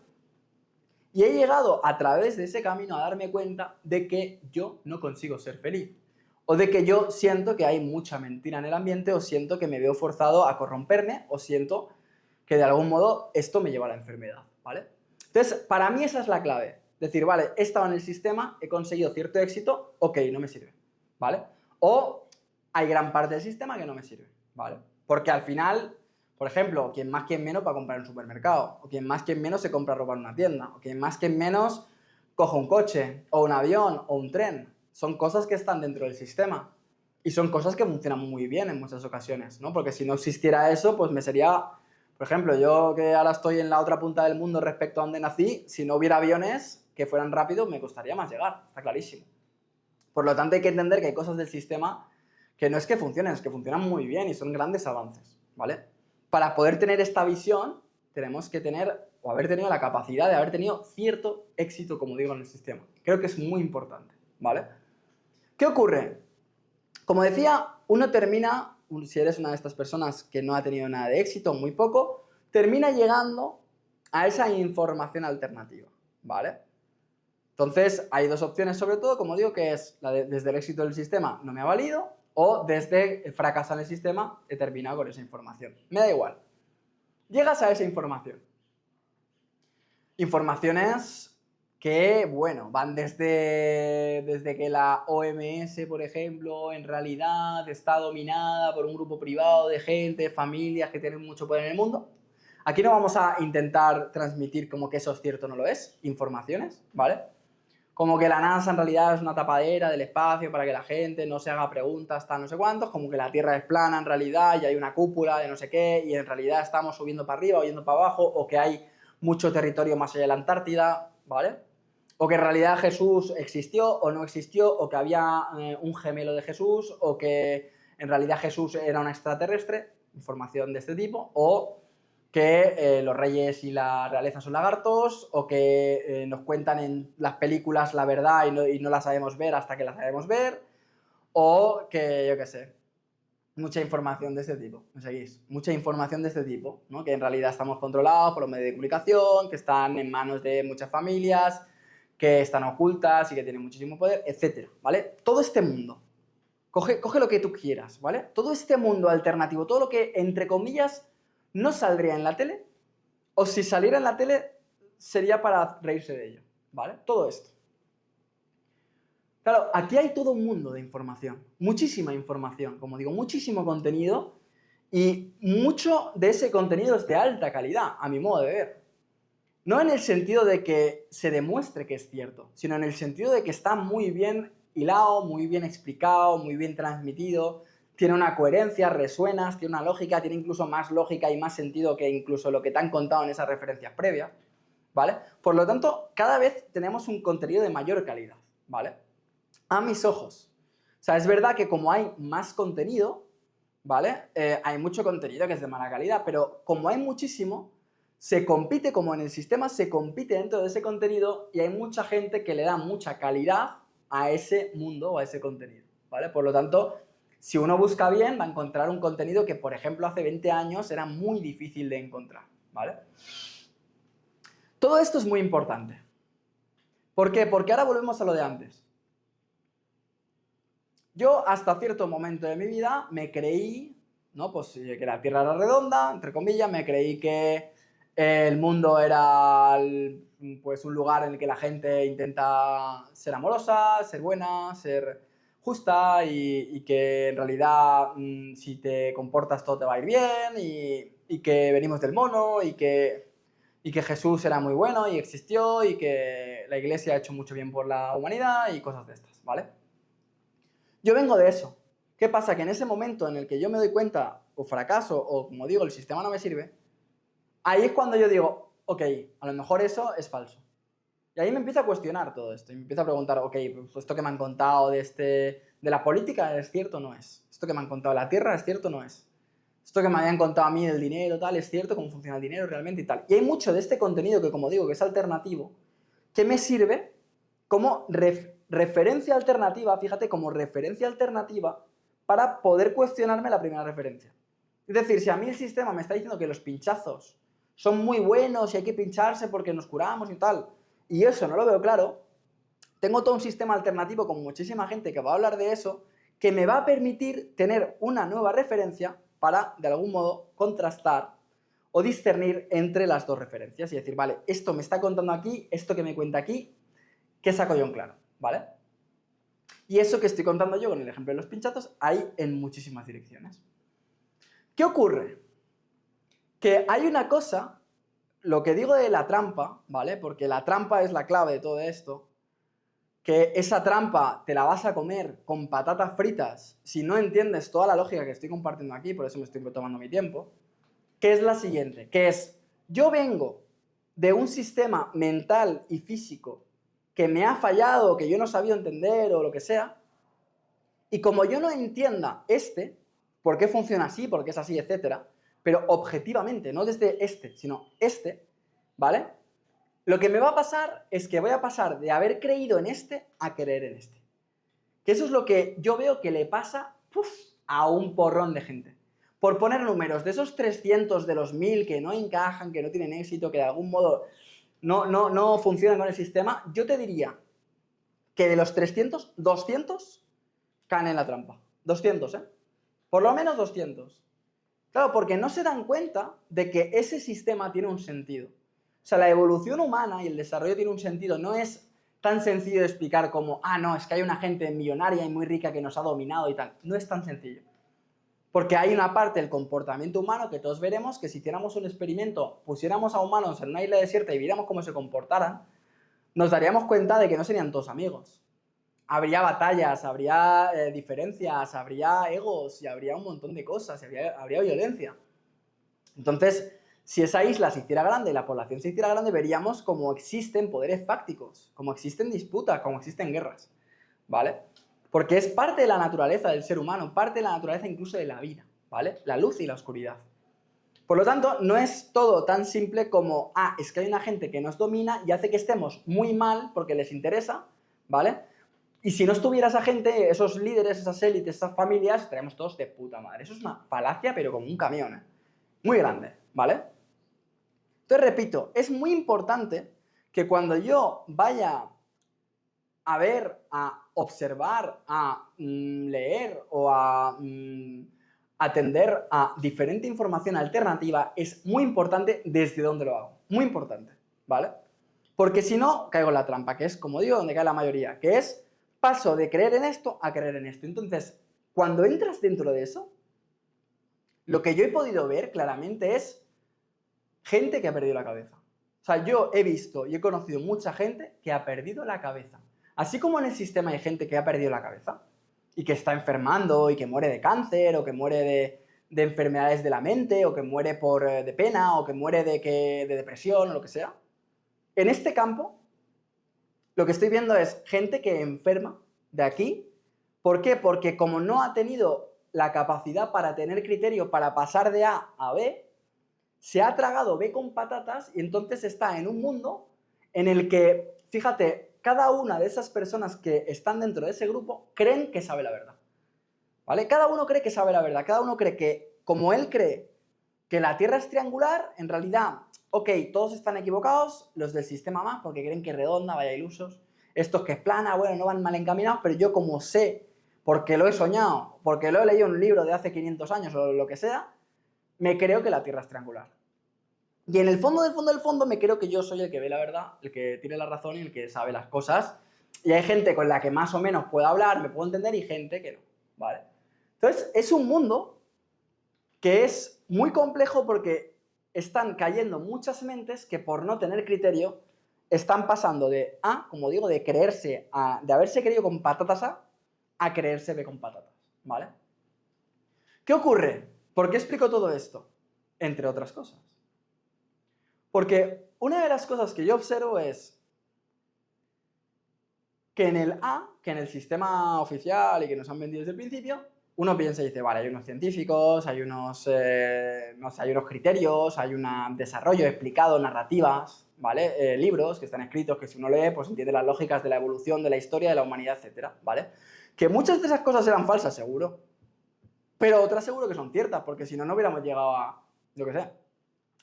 Y he llegado a través de ese camino a darme cuenta de que yo no consigo ser feliz. O de que yo siento que hay mucha mentira en el ambiente, o siento que me veo forzado a corromperme, o siento que de algún modo esto me lleva a la enfermedad, ¿vale? Entonces, para mí esa es la clave. Decir, vale, he estado en el sistema, he conseguido cierto éxito, ok, no me sirve, ¿vale? O hay gran parte del sistema que no me sirve, ¿vale? Porque al final, por ejemplo, quien más, quien menos va a comprar en un supermercado, o quien más, quien menos se compra ropa en una tienda, o quien más, quien menos coge un coche, o un avión, o un tren. Son cosas que están dentro del sistema. Y son cosas que funcionan muy bien en muchas ocasiones, ¿no? Porque si no existiera eso, pues me sería... Por ejemplo, yo que ahora estoy en la otra punta del mundo respecto a donde nací, si no hubiera aviones que fueran rápidos, me costaría más llegar, está clarísimo. Por lo tanto, hay que entender que hay cosas del sistema que no es que funcionen, es que funcionan muy bien y son grandes avances, ¿vale? Para poder tener esta visión, tenemos que tener o haber tenido la capacidad de haber tenido cierto éxito, como digo, en el sistema. Creo que es muy importante, ¿vale? ¿Qué ocurre? Como decía, uno termina, si eres una de estas personas que no ha tenido nada de éxito, muy poco, termina llegando a esa información alternativa, ¿vale? Entonces, hay dos opciones sobre todo, como digo, que es desde el éxito del sistema no me ha valido, o desde fracasar en el sistema he terminado con esa información. Me da igual. Llegas a esa información. Informaciones que, bueno, van desde que la OMS, por ejemplo, en realidad está dominada por un grupo privado de gente, familias que tienen mucho poder en el mundo. Aquí no vamos a intentar transmitir como que eso es cierto o no lo es, informaciones, ¿vale? Como que la NASA en realidad es una tapadera del espacio para que la gente no se haga preguntas, tal, no sé cuántos, como que la Tierra es plana en realidad y hay una cúpula de no sé qué y en realidad estamos subiendo para arriba o yendo para abajo, o que hay mucho territorio más allá de la Antártida, ¿vale? O que en realidad Jesús existió o no existió, o que había un gemelo de Jesús, o que en realidad Jesús era un extraterrestre, información de este tipo, o que los reyes y la realeza son lagartos, o que nos cuentan en las películas la verdad y no la sabemos ver hasta que la sabemos ver, o que, yo qué sé, mucha información de este tipo, ¿me seguís? Mucha información de este tipo, ¿no? Que en realidad estamos controlados por los medios de comunicación, que están en manos de muchas familias, que están ocultas y que tienen muchísimo poder, etcétera, ¿vale? Todo este mundo, coge lo que tú quieras, ¿vale? Todo este mundo alternativo, todo lo que, entre comillas, no saldría en la tele, o si saliera en la tele, sería para reírse de ello, ¿vale? Todo esto. Claro, aquí hay todo un mundo de información, muchísima información, como digo, muchísimo contenido, y mucho de ese contenido es de alta calidad, a mi modo de ver. No en el sentido de que se demuestre que es cierto, sino en el sentido de que está muy bien hilado, muy bien explicado, muy bien transmitido, tiene una coherencia, resuenas, tiene una lógica, tiene incluso más lógica y más sentido que incluso lo que te han contado en esas referencias previas, ¿vale? Por lo tanto, cada vez tenemos un contenido de mayor calidad, ¿vale? A mis ojos. O sea, es verdad que como hay más contenido, ¿vale? Hay mucho contenido que es de mala calidad, pero como hay muchísimo, se compite, como en el sistema, se compite dentro de ese contenido y hay mucha gente que le da mucha calidad a ese mundo o a ese contenido, ¿vale? Por lo tanto, si uno busca bien, va a encontrar un contenido que, por ejemplo, hace 20 años era muy difícil de encontrar, ¿vale? Todo esto es muy importante. ¿Por qué? Porque ahora volvemos a lo de antes. Yo hasta cierto momento de mi vida me creí, ¿no? Pues que la Tierra era redonda, entre comillas, me creí que el mundo era pues un lugar en el que la gente intenta ser amorosa, ser buena, ser justa y que en realidad si te comportas todo te va a ir bien y que venimos del mono y que Jesús era muy bueno y existió y que la Iglesia ha hecho mucho bien por la humanidad y cosas de estas, ¿vale? Yo vengo de eso. ¿Qué pasa? Que en ese momento en el que yo me doy cuenta, o fracaso, o como digo, el sistema no me sirve, ahí es cuando yo digo, ok, a lo mejor eso es falso. Y ahí me empiezo a cuestionar todo esto, y me empiezo a preguntar, ok, pues esto que me han contado de la política es cierto o no es. Esto que me han contado de la Tierra es cierto o no es. Esto que me habían contado a mí del dinero, tal, es cierto, cómo funciona el dinero realmente y tal. Y hay mucho de este contenido que, como digo, que es alternativo, que me sirve como referencia alternativa, fíjate, como referencia alternativa para poder cuestionarme la primera referencia. Es decir, si a mí el sistema me está diciendo que los pinchazos son muy buenos y hay que pincharse porque nos curamos y tal, y eso no lo veo claro, tengo todo un sistema alternativo con muchísima gente que va a hablar de eso, que me va a permitir tener una nueva referencia para, de algún modo, contrastar o discernir entre las dos referencias y decir, vale, esto me está contando aquí, esto que me cuenta aquí, ¿qué saco yo en claro? ¿Vale? Y eso que estoy contando yo con el ejemplo de los pinchazos hay en muchísimas direcciones. ¿Qué ocurre? Que hay una cosa, lo que digo de la trampa, ¿vale? Porque la trampa es la clave de todo esto, que esa trampa te la vas a comer con patatas fritas si no entiendes toda la lógica que estoy compartiendo aquí, por eso me estoy tomando mi tiempo, que es la siguiente, que es, yo vengo de un sistema mental y físico que me ha fallado, que yo no sabía entender o lo que sea, y como yo no entienda por qué funciona así, por qué es así, etcétera, pero objetivamente, no desde sino ¿vale? Lo que me va a pasar es que voy a pasar de haber creído en a creer en Que eso es lo que yo veo que le pasa a un porrón de gente. Por poner números, de esos 300 de los 1000 que no encajan, que no tienen éxito, que de algún modo no funcionan con el sistema, yo te diría que de los 300, 200 caen en la trampa. 200, ¿eh? Por lo menos 200. Claro, porque no se dan cuenta de que ese sistema tiene un sentido. O sea, la evolución humana y el desarrollo tiene un sentido. No es tan sencillo de explicar como, no, es que hay una gente millonaria y muy rica que nos ha dominado y tal. No es tan sencillo. Porque hay una parte del comportamiento humano que todos veremos que si hiciéramos un experimento, pusiéramos a humanos en una isla desierta y viéramos cómo se comportaran, nos daríamos cuenta de que no serían todos amigos. Habría batallas, habría diferencias, habría egos y habría un montón de cosas, habría violencia. Entonces, si esa isla se hiciera grande y la población se hiciera grande, veríamos cómo existen poderes fácticos, cómo existen disputas, cómo existen guerras, ¿vale? Porque es parte de la naturaleza del ser humano, parte de la naturaleza incluso de la vida, ¿vale? La luz y la oscuridad. Por lo tanto, no es todo tan simple como, es que hay una gente que nos domina y hace que estemos muy mal porque les interesa, ¿vale? Y si no estuviera esa gente, esos líderes, esas élites, esas familias, estaríamos todos de puta madre. Eso es una falacia, pero como un camión, ¿eh? Muy grande, ¿vale? Entonces, repito, es muy importante que cuando yo vaya a ver, a observar, a leer o a atender a diferente información alternativa, es muy importante desde dónde lo hago. Muy importante, ¿vale? Porque si no, caigo en la trampa, que es, como digo, donde cae la mayoría, que es paso de creer en esto a creer en esto. Entonces, cuando entras dentro de eso, lo que yo he podido ver claramente es gente que ha perdido la cabeza. O sea, yo he visto y he conocido mucha gente que ha perdido la cabeza. Así como en el sistema hay gente que ha perdido la cabeza y que está enfermando y que muere de cáncer o que muere de enfermedades de la mente o que muere de pena o que muere de depresión o lo que sea. En este campo, lo que estoy viendo es gente que enferma de aquí. ¿Por qué? Porque como no ha tenido la capacidad para tener criterio para pasar de A a B, se ha tragado B con patatas y entonces está en un mundo en el que, fíjate, cada una de esas personas que están dentro de ese grupo creen que sabe la verdad. ¿Vale? Cada uno cree que sabe la verdad, cada uno cree que, como él cree que la Tierra es triangular, en realidad, ok, todos están equivocados, los del sistema más, porque creen que es redonda, vaya ilusos, estos que es plana, bueno, no van mal encaminados, pero yo como sé, porque lo he soñado, porque lo he leído en un libro de hace 500 años o lo que sea, me creo que la Tierra es triangular. Y en el fondo del fondo del fondo me creo que yo soy el que ve la verdad, el que tiene la razón y el que sabe las cosas. Y hay gente con la que más o menos puedo hablar, me puedo entender y gente que no, ¿vale? Entonces, es un mundo que es muy complejo porque están cayendo muchas mentes que por no tener criterio están pasando como digo, de creerse, de haberse creído con patatas a creerse B con patatas, ¿vale? ¿Qué ocurre? ¿Por qué explico todo esto? Entre otras cosas. Porque una de las cosas que yo observo es que en el sistema oficial y que nos han vendido desde el principio, uno piensa y dice, vale, hay unos científicos, hay unos, no sé, hay unos criterios, hay un desarrollo explicado, narrativas, ¿vale? Libros que están escritos, que si uno lee, pues entiende las lógicas de la evolución, de la historia, de la humanidad, etcétera, ¿vale? Que muchas de esas cosas eran falsas, seguro, pero otras seguro que son ciertas, porque si no, no hubiéramos llegado a, yo qué sé,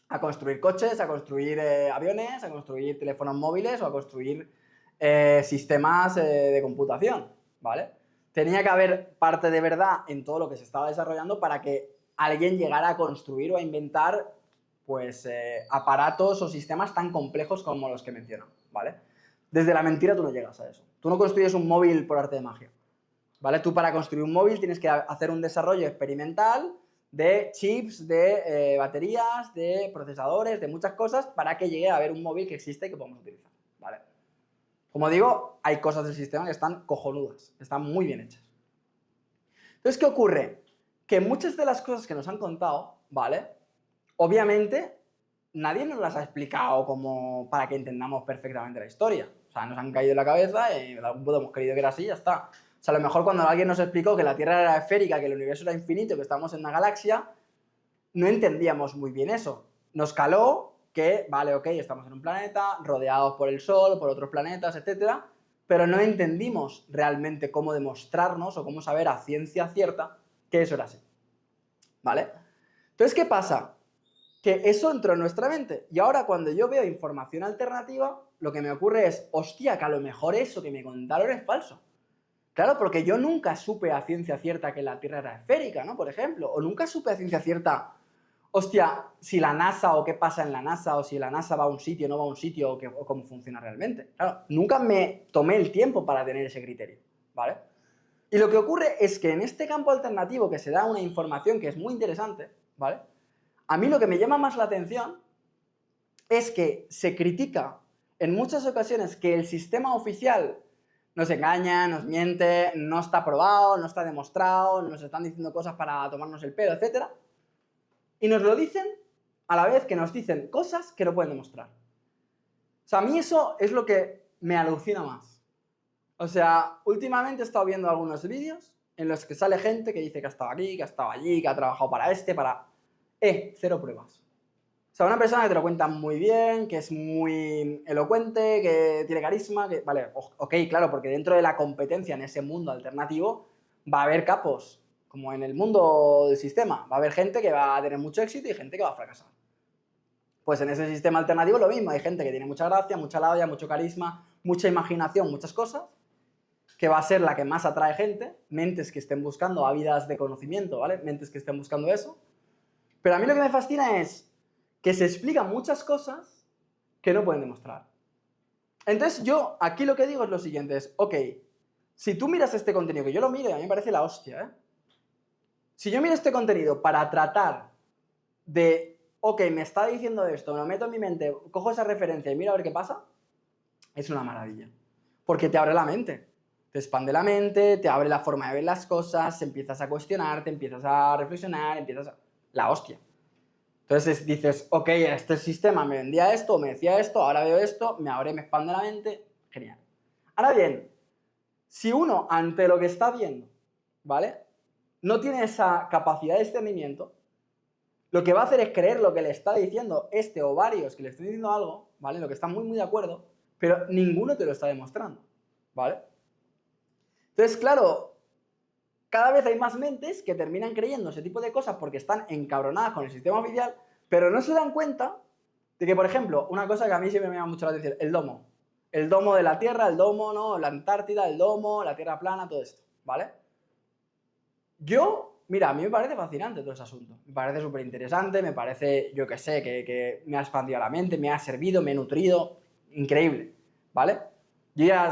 a construir coches, a construir aviones, a construir teléfonos móviles o a construir sistemas de computación, ¿vale? Tenía que haber parte de verdad en todo lo que se estaba desarrollando para que alguien llegara a construir o a inventar pues aparatos o sistemas tan complejos como los que menciono, ¿vale? Desde la mentira tú no llegas a eso. Tú no construyes un móvil por arte de magia, ¿vale? Tú para construir un móvil tienes que hacer un desarrollo experimental de chips, de baterías, de procesadores, de muchas cosas para que llegue a haber un móvil que existe y que podamos utilizar, ¿vale? Como digo, hay cosas del sistema que están cojonudas, están muy bien hechas. Entonces, ¿qué ocurre? Que muchas de las cosas que nos han contado, ¿vale? Obviamente, nadie nos las ha explicado como para que entendamos perfectamente la historia. O sea, nos han caído en la cabeza y en algún punto hemos creído que era así y ya está. O sea, a lo mejor cuando alguien nos explicó que la Tierra era esférica, que el universo era infinito, que estamos en una galaxia, no entendíamos muy bien eso. Nos caló que, vale, ok, estamos en un planeta, rodeados por el Sol, por otros planetas, etcétera, pero no entendimos realmente cómo demostrarnos o cómo saber a ciencia cierta que eso era así, ¿vale? Entonces, ¿qué pasa? Que eso entró en nuestra mente y ahora cuando yo veo información alternativa, lo que me ocurre es, hostia, que a lo mejor eso que me contaron es falso. Claro, porque yo nunca supe a ciencia cierta que la Tierra era esférica, ¿no? Por ejemplo, o nunca supe a ciencia cierta, hostia, si la NASA o qué pasa en la NASA, o si la NASA va a un sitio, no va a un sitio, o cómo funciona realmente. Claro, nunca me tomé el tiempo para tener ese criterio, ¿vale? Y lo que ocurre es que en este campo alternativo que se da una información que es muy interesante, ¿vale? A mí lo que me llama más la atención es que se critica en muchas ocasiones que el sistema oficial nos engaña, nos miente, no está probado, no está demostrado, nos están diciendo cosas para tomarnos el pelo, etc. Y nos lo dicen a la vez que nos dicen cosas que no pueden demostrar. O sea, a mí eso es lo que me alucina más. O sea, últimamente he estado viendo algunos vídeos en los que sale gente que dice que ha estado aquí, que ha estado allí, que ha trabajado para este, para... cero pruebas. O sea, una persona que te lo cuenta muy bien, que es muy elocuente, que tiene carisma, que... Vale, ok, claro, porque dentro de la competencia en ese mundo alternativo va a haber capos, como en el mundo del sistema. Va a haber gente que va a tener mucho éxito y gente que va a fracasar. Pues en ese sistema alternativo lo mismo, hay gente que tiene mucha gracia, mucha labia, mucho carisma, mucha imaginación, muchas cosas, que va a ser la que más atrae gente, mentes que estén buscando ávidas de conocimiento, ¿vale? Mentes que estén buscando eso. Pero a mí lo que me fascina es que se explican muchas cosas que no pueden demostrar. Entonces yo aquí lo que digo es lo siguiente, es, ok, si tú miras este contenido, que yo lo miro, a mí me parece la hostia, ¿eh? Si yo miro este contenido para tratar de, ok, me está diciendo esto, me lo meto en mi mente, cojo esa referencia y miro a ver qué pasa, es una maravilla. Porque te abre la mente, te expande la mente, te abre la forma de ver las cosas, empiezas a cuestionar, te empiezas a reflexionar, empiezas a... La hostia. Entonces dices, ok, este sistema me vendía esto, me decía esto, ahora veo esto, me abre, me expande la mente, genial. Ahora bien, si uno ante lo que está viendo, ¿vale? No tiene esa capacidad de discernimiento, lo que va a hacer es creer lo que le está diciendo este o varios que le están diciendo algo, ¿vale? Lo que están muy, muy de acuerdo, pero ninguno te lo está demostrando, ¿vale? Entonces, claro, cada vez hay más mentes que terminan creyendo ese tipo de cosas porque están encabronadas con el sistema oficial, pero no se dan cuenta de que, por ejemplo, una cosa que a mí siempre me llama mucho la atención, el domo. El domo de la Tierra, el domo, ¿no? La Antártida, el domo, la Tierra plana, todo esto, ¿vale? Mira, a mí me parece fascinante todo ese asunto. Me parece súper interesante, me parece, yo qué sé, que me ha expandido la mente, me ha servido, me he nutrido. Increíble, ¿vale? Yo ya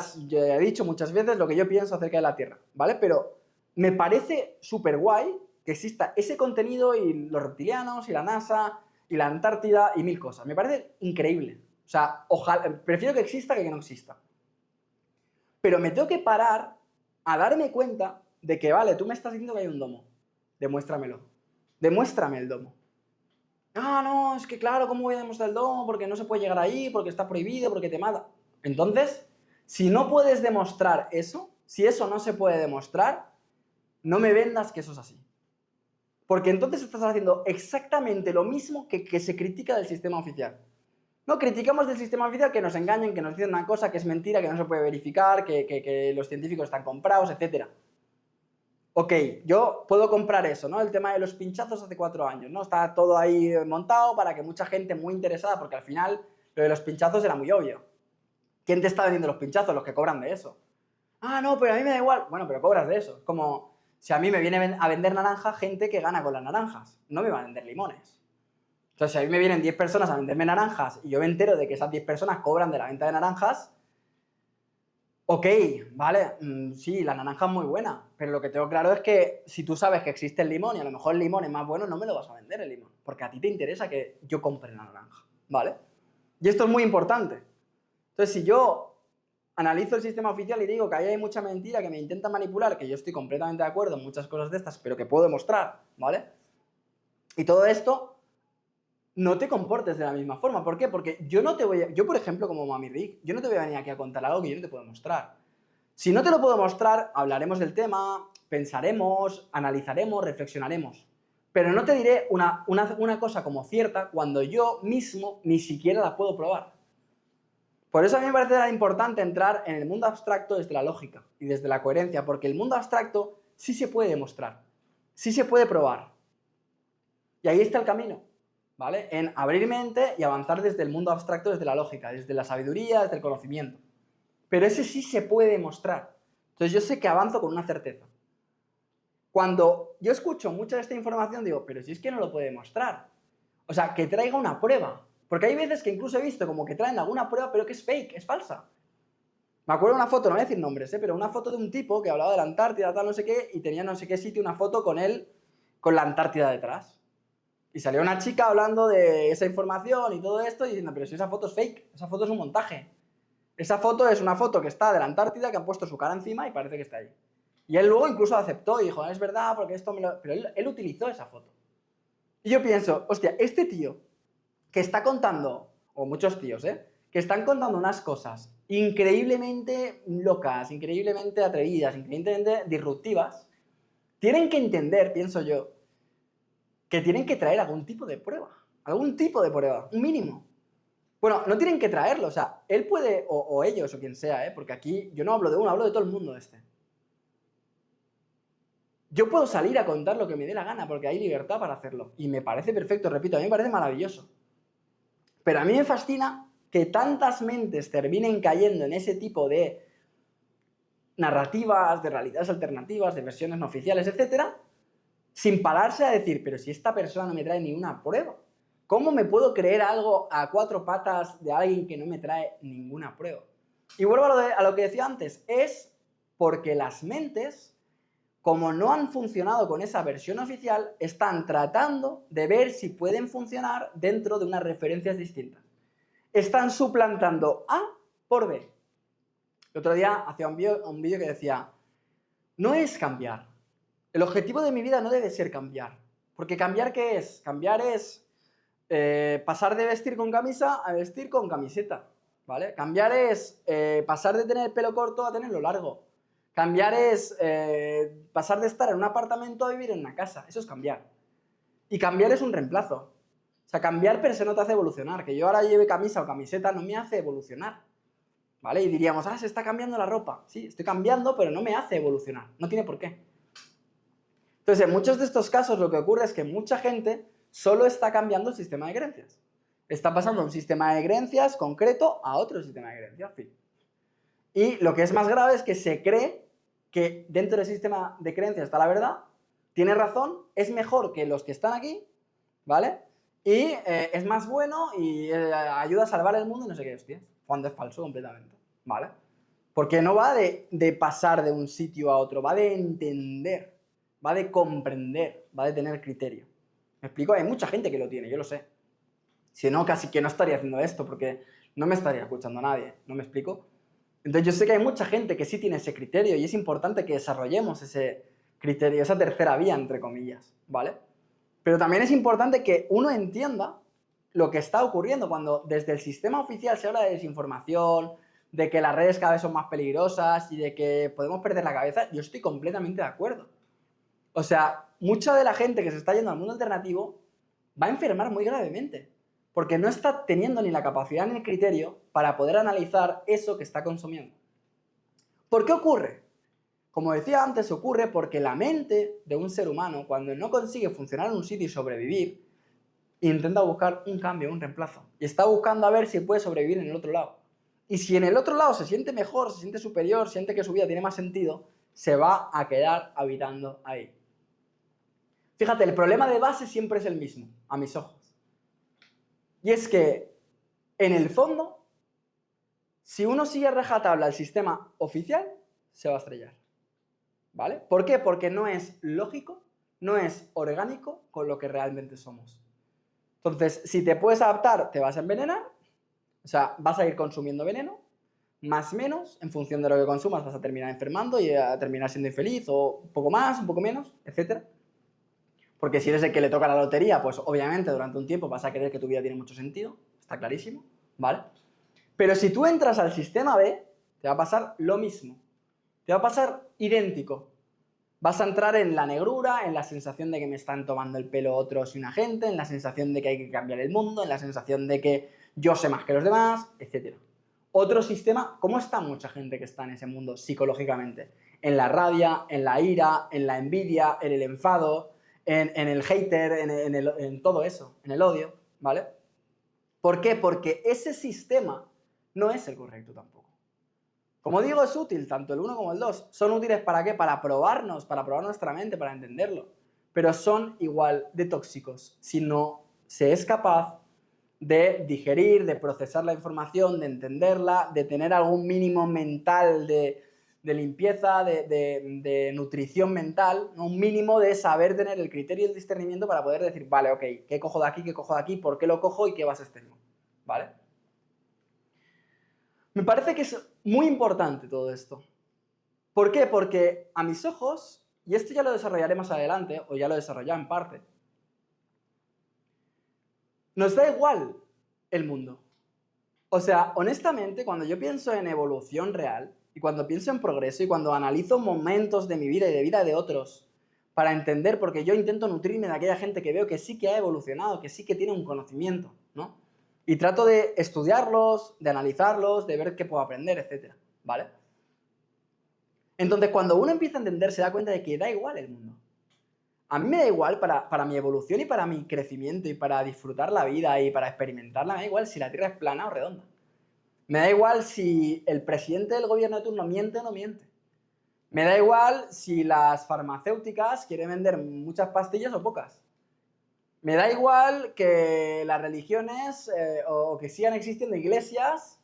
he dicho muchas veces lo que yo pienso acerca de la Tierra, ¿vale? Pero me parece súper guay que exista ese contenido y los reptilianos y la NASA y la Antártida y mil cosas. Me parece increíble. O sea, ojalá, prefiero que exista que no exista. Pero me tengo que parar a darme cuenta de que, vale, tú me estás diciendo que hay un domo. Demuéstramelo. Demuéstrame el domo. Ah, no, es que claro, ¿cómo voy a demostrar el domo? Porque no se puede llegar ahí, porque está prohibido, porque te mata. Entonces, si no puedes demostrar eso, si eso no se puede demostrar, no me vendas que eso es así. Porque entonces estás haciendo exactamente lo mismo que se critica del sistema oficial. No, criticamos del sistema oficial que nos engañen, que nos dicen una cosa que es mentira, que no se puede verificar, que los científicos están comprados, etc. Ok, yo puedo comprar eso, ¿no? El tema de los pinchazos hace 4 años, ¿no? Está todo ahí montado para que mucha gente muy interesada, porque al final lo de los pinchazos era muy obvio. ¿Quién te está vendiendo los pinchazos? Los que cobran de eso. Ah, no, pero a mí me da igual. Bueno, pero cobras de eso. Como si a mí me viene a vender naranja gente que gana con las naranjas. No me va a vender limones. Entonces, si a mí me vienen 10 personas a venderme naranjas y yo me entero de que esas 10 personas cobran de la venta de naranjas, ok, vale, sí, la naranja es muy buena, pero lo que tengo claro es que si tú sabes que existe el limón y a lo mejor el limón es más bueno, no me lo vas a vender el limón, porque a ti te interesa que yo compre la naranja, ¿vale? Y esto es muy importante. Entonces, si yo analizo el sistema oficial y digo que ahí hay mucha mentira, que me intentan manipular, que yo estoy completamente de acuerdo en muchas cosas de estas, pero que puedo demostrar, ¿vale? Y todo esto, no te comportes de la misma forma. ¿Por qué? Porque yo no te voy a... Yo, por ejemplo, como Mami Rick, yo no te voy a venir aquí a contar algo que yo no te puedo mostrar. Si no te lo puedo mostrar, hablaremos del tema, pensaremos, analizaremos, reflexionaremos. Pero no te diré una cosa como cierta cuando yo mismo ni siquiera la puedo probar. Por eso a mí me parece tan importante entrar en el mundo abstracto desde la lógica y desde la coherencia, porque el mundo abstracto sí se puede demostrar, sí se puede probar. Y ahí está el camino, ¿vale? En abrir mente y avanzar desde el mundo abstracto, desde la lógica, desde la sabiduría, desde el conocimiento. Pero ese sí se puede demostrar. Entonces yo sé que avanzo con una certeza. Cuando yo escucho mucha de esta información, digo, pero si es que no lo puede demostrar. O sea, que traiga una prueba. Porque hay veces que incluso he visto como que traen alguna prueba, pero que es fake, es falsa. Me acuerdo de una foto, no voy a decir nombres, pero una foto de un tipo que hablaba de la Antártida, tal, no sé qué, y tenía no sé qué sitio una foto con él, con la Antártida detrás. Y salió una chica hablando de esa información y todo esto, y diciendo, pero si esa foto es fake, esa foto es un montaje. Esa foto es una foto que está de la Antártida, que han puesto su cara encima y parece que está ahí. Y él luego incluso aceptó y dijo, es verdad, porque esto me lo... Pero él utilizó esa foto. Y yo pienso, hostia, este tío que está contando, o muchos tíos, que están contando unas cosas increíblemente locas, increíblemente atrevidas, increíblemente disruptivas, tienen que entender, pienso yo, que tienen que traer algún tipo de prueba, un mínimo. Bueno, no tienen que traerlo, o sea, él puede, o ellos, o quien sea, porque aquí yo no hablo de uno, hablo de todo el mundo este. Yo puedo salir a contar lo que me dé la gana, porque hay libertad para hacerlo. Y me parece perfecto, repito, a mí me parece maravilloso. Pero a mí me fascina que tantas mentes terminen cayendo en ese tipo de narrativas, de realidades alternativas, de versiones no oficiales, etcétera, sin pararse a decir, pero si esta persona no me trae ni una prueba, ¿cómo me puedo creer algo a 4 patas de alguien que no me trae ninguna prueba? Y vuelvo a lo que decía antes, es porque las mentes, como no han funcionado con esa versión oficial, están tratando de ver si pueden funcionar dentro de unas referencias distintas. Están suplantando A por B. El otro día hacía un vídeo que decía, no es cambiar. El objetivo de mi vida no debe ser cambiar. Porque cambiar, ¿qué es? Cambiar es pasar de vestir con camisa a vestir con camiseta. ¿Vale? Cambiar es pasar de tener el pelo corto a tenerlo largo. Cambiar es pasar de estar en un apartamento a vivir en una casa. Eso es cambiar. Y cambiar es un reemplazo. O sea, cambiar per se no te hace evolucionar. Que yo ahora lleve camisa o camiseta no me hace evolucionar. ¿Vale? Y diríamos, se está cambiando la ropa. Sí, estoy cambiando, pero no me hace evolucionar. No tiene por qué. Entonces, en muchos de estos casos lo que ocurre es que mucha gente solo está cambiando el sistema de creencias. Está pasando de un sistema de creencias concreto a otro sistema de creencias. Fin. Y lo que es más grave es que se cree que dentro del sistema de creencias está la verdad, tiene razón, es mejor que los que están aquí, ¿vale? Y es más bueno y ayuda a salvar el mundo y no sé qué, hostias, cuando es falso completamente, ¿vale? Porque no va de pasar de un sitio a otro, va de entender, va de comprender, va de tener criterio. ¿Me explico? Hay mucha gente que lo tiene, yo lo sé. Si no, casi que no estaría haciendo esto porque no me estaría escuchando nadie, ¿no me explico? Entonces yo sé que hay mucha gente que sí tiene ese criterio y es importante que desarrollemos ese criterio, esa tercera vía, entre comillas, ¿vale? Pero también es importante que uno entienda lo que está ocurriendo cuando desde el sistema oficial se habla de desinformación, de que las redes cada vez son más peligrosas y de que podemos perder la cabeza. Yo estoy completamente de acuerdo. O sea, mucha de la gente que se está yendo al mundo alternativo va a enfermar muy gravemente. Porque no está teniendo ni la capacidad ni el criterio para poder analizar eso que está consumiendo. ¿Por qué ocurre? Como decía antes, ocurre porque la mente de un ser humano, cuando no consigue funcionar en un sitio y sobrevivir, intenta buscar un cambio, un reemplazo. Y está buscando a ver si puede sobrevivir en el otro lado. Y si en el otro lado se siente mejor, se siente superior, siente que su vida tiene más sentido, se va a quedar habitando ahí. Fíjate, el problema de base siempre es el mismo, a mis ojos. Y es que, en el fondo, si uno sigue rajatabla el sistema oficial, se va a estrellar. ¿Vale? ¿Por qué? Porque no es lógico, no es orgánico con lo que realmente somos. Entonces, si te puedes adaptar, te vas a envenenar, o sea, vas a ir consumiendo veneno, más o menos, en función de lo que consumas vas a terminar enfermando y a terminar siendo infeliz, o un poco más, un poco menos, etc. Porque si eres el que le toca la lotería, pues obviamente durante un tiempo vas a creer que tu vida tiene mucho sentido, está clarísimo, ¿vale? Pero si tú entras al sistema B, te va a pasar lo mismo, te va a pasar idéntico. Vas a entrar en la negrura, en la sensación de que me están tomando el pelo otros y una gente, en la sensación de que hay que cambiar el mundo, en la sensación de que yo sé más que los demás, etc. Otro sistema, ¿cómo está mucha gente que está en ese mundo psicológicamente? En la rabia, en la ira, en la envidia, en el enfado, en el hater, en todo eso, en el odio, ¿vale? ¿Por qué? Porque ese sistema no es el correcto tampoco. Como digo, es útil, tanto el 1 como el 2. ¿Son útiles para qué? Para probarnos, para probar nuestra mente, para entenderlo. Pero son igual de tóxicos si no se es capaz de digerir, de procesar la información, de entenderla, de tener algún mínimo mental de limpieza, de nutrición mental, ¿no? Un mínimo de saber tener el criterio y el discernimiento para poder decir, vale, ok, ¿qué cojo de aquí, qué cojo de aquí, por qué lo cojo y qué bases tengo? ¿Vale? Me parece que es muy importante todo esto. ¿Por qué? Porque a mis ojos, y esto ya lo desarrollaré más adelante, o ya lo he desarrollado en parte, nos da igual el mundo. O sea, honestamente, cuando yo pienso en evolución real, y cuando pienso en progreso, y cuando analizo momentos de mi vida y de vida de otros, para entender, porque yo intento nutrirme de aquella gente que veo que sí que ha evolucionado, que sí que tiene un conocimiento, ¿no? Y trato de estudiarlos, de analizarlos, de ver qué puedo aprender, etc. ¿Vale? Entonces, cuando uno empieza a entender, se da cuenta de que da igual el mundo. A mí me da igual para mi evolución y para mi crecimiento y para disfrutar la vida y para experimentarla, me da igual si la Tierra es plana o redonda. Me da igual si el presidente del gobierno de turno miente o no miente. Me da igual si las farmacéuticas quieren vender muchas pastillas o pocas. Me da igual que las religiones o que sigan existiendo iglesias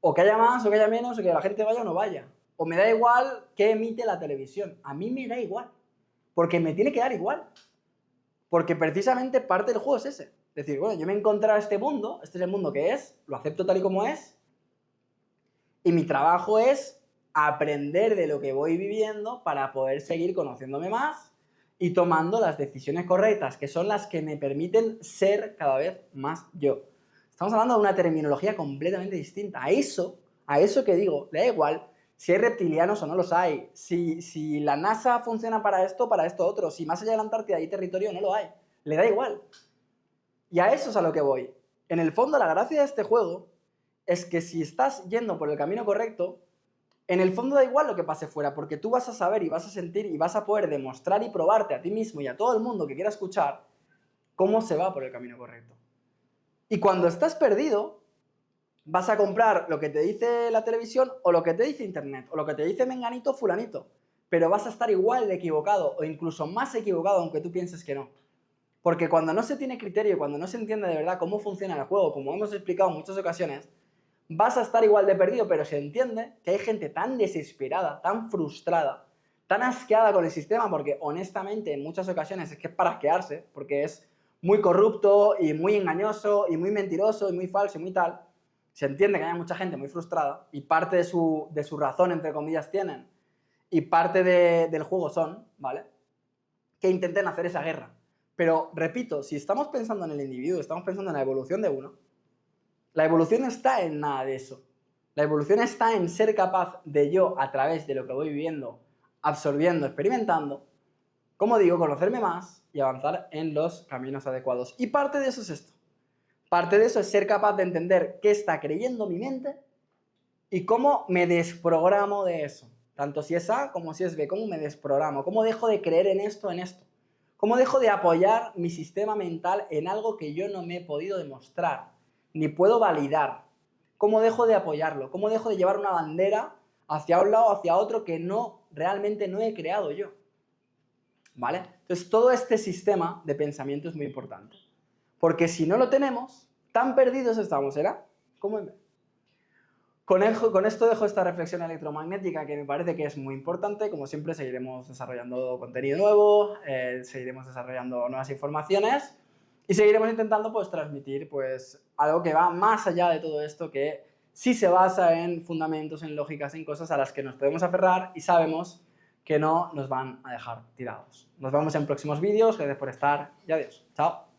o que haya más o que haya menos o que la gente vaya o no vaya. O me da igual qué emite la televisión. A mí me da igual. Porque me tiene que dar igual. Porque precisamente parte del juego es ese. Es decir, bueno, yo me he encontrado este mundo, este es el mundo que es, lo acepto tal y como es, y mi trabajo es aprender de lo que voy viviendo para poder seguir conociéndome más y tomando las decisiones correctas, que son las que me permiten ser cada vez más yo. Estamos hablando de una terminología completamente distinta. A eso que digo, le da igual si hay reptilianos o no los hay, si la NASA funciona para esto otro, si más allá de la Antártida hay territorio no lo hay, le da igual. Y a eso es a lo que voy. En el fondo, la gracia de este juego es que si estás yendo por el camino correcto, en el fondo da igual lo que pase fuera, porque tú vas a saber y vas a sentir y vas a poder demostrar y probarte a ti mismo y a todo el mundo que quiera escuchar cómo se va por el camino correcto. Y cuando estás perdido, vas a comprar lo que te dice la televisión o lo que te dice internet o lo que te dice menganito o fulanito, pero vas a estar igual de equivocado o incluso más equivocado aunque tú pienses que no. Porque cuando no se tiene criterio, cuando no se entiende de verdad cómo funciona el juego, como hemos explicado en muchas ocasiones, vas a estar igual de perdido, pero se entiende que hay gente tan desesperada, tan frustrada, tan asqueada con el sistema, porque honestamente en muchas ocasiones es que es para asquearse, porque es muy corrupto y muy engañoso y muy mentiroso y muy falso y muy tal. Se entiende que hay mucha gente muy frustrada y parte de su razón, entre comillas, tienen y parte del juego son, ¿vale? Que intenten hacer esa guerra. Pero, repito, si estamos pensando en el individuo, estamos pensando en la evolución de uno, la evolución no está en nada de eso. La evolución está en ser capaz de yo, a través de lo que voy viviendo, absorbiendo, experimentando, como digo, conocerme más y avanzar en los caminos adecuados. Y parte de eso es esto. Parte de eso es ser capaz de entender qué está creyendo mi mente y cómo me desprogramo de eso. Tanto si es A como si es B, cómo me desprogramo, cómo dejo de creer en esto, cómo dejo de apoyar mi sistema mental en algo que yo no me he podido demostrar, ni puedo validar. Cómo dejo de apoyarlo, cómo dejo de llevar una bandera hacia un lado o hacia otro que realmente no he creado yo. ¿Vale? Entonces, todo este sistema de pensamiento es muy importante. Porque si no lo tenemos, tan perdidos estamos, ¿era? ¿Cómo en... Con esto dejo esta reflexión electromagnética que me parece que es muy importante. Como siempre, seguiremos desarrollando contenido nuevo, seguiremos desarrollando nuevas informaciones y seguiremos intentando pues, transmitir pues, algo que va más allá de todo esto, que sí se basa en fundamentos, en lógicas, en cosas a las que nos podemos aferrar y sabemos que no nos van a dejar tirados. Nos vemos en próximos vídeos. Gracias por estar y adiós. Chao.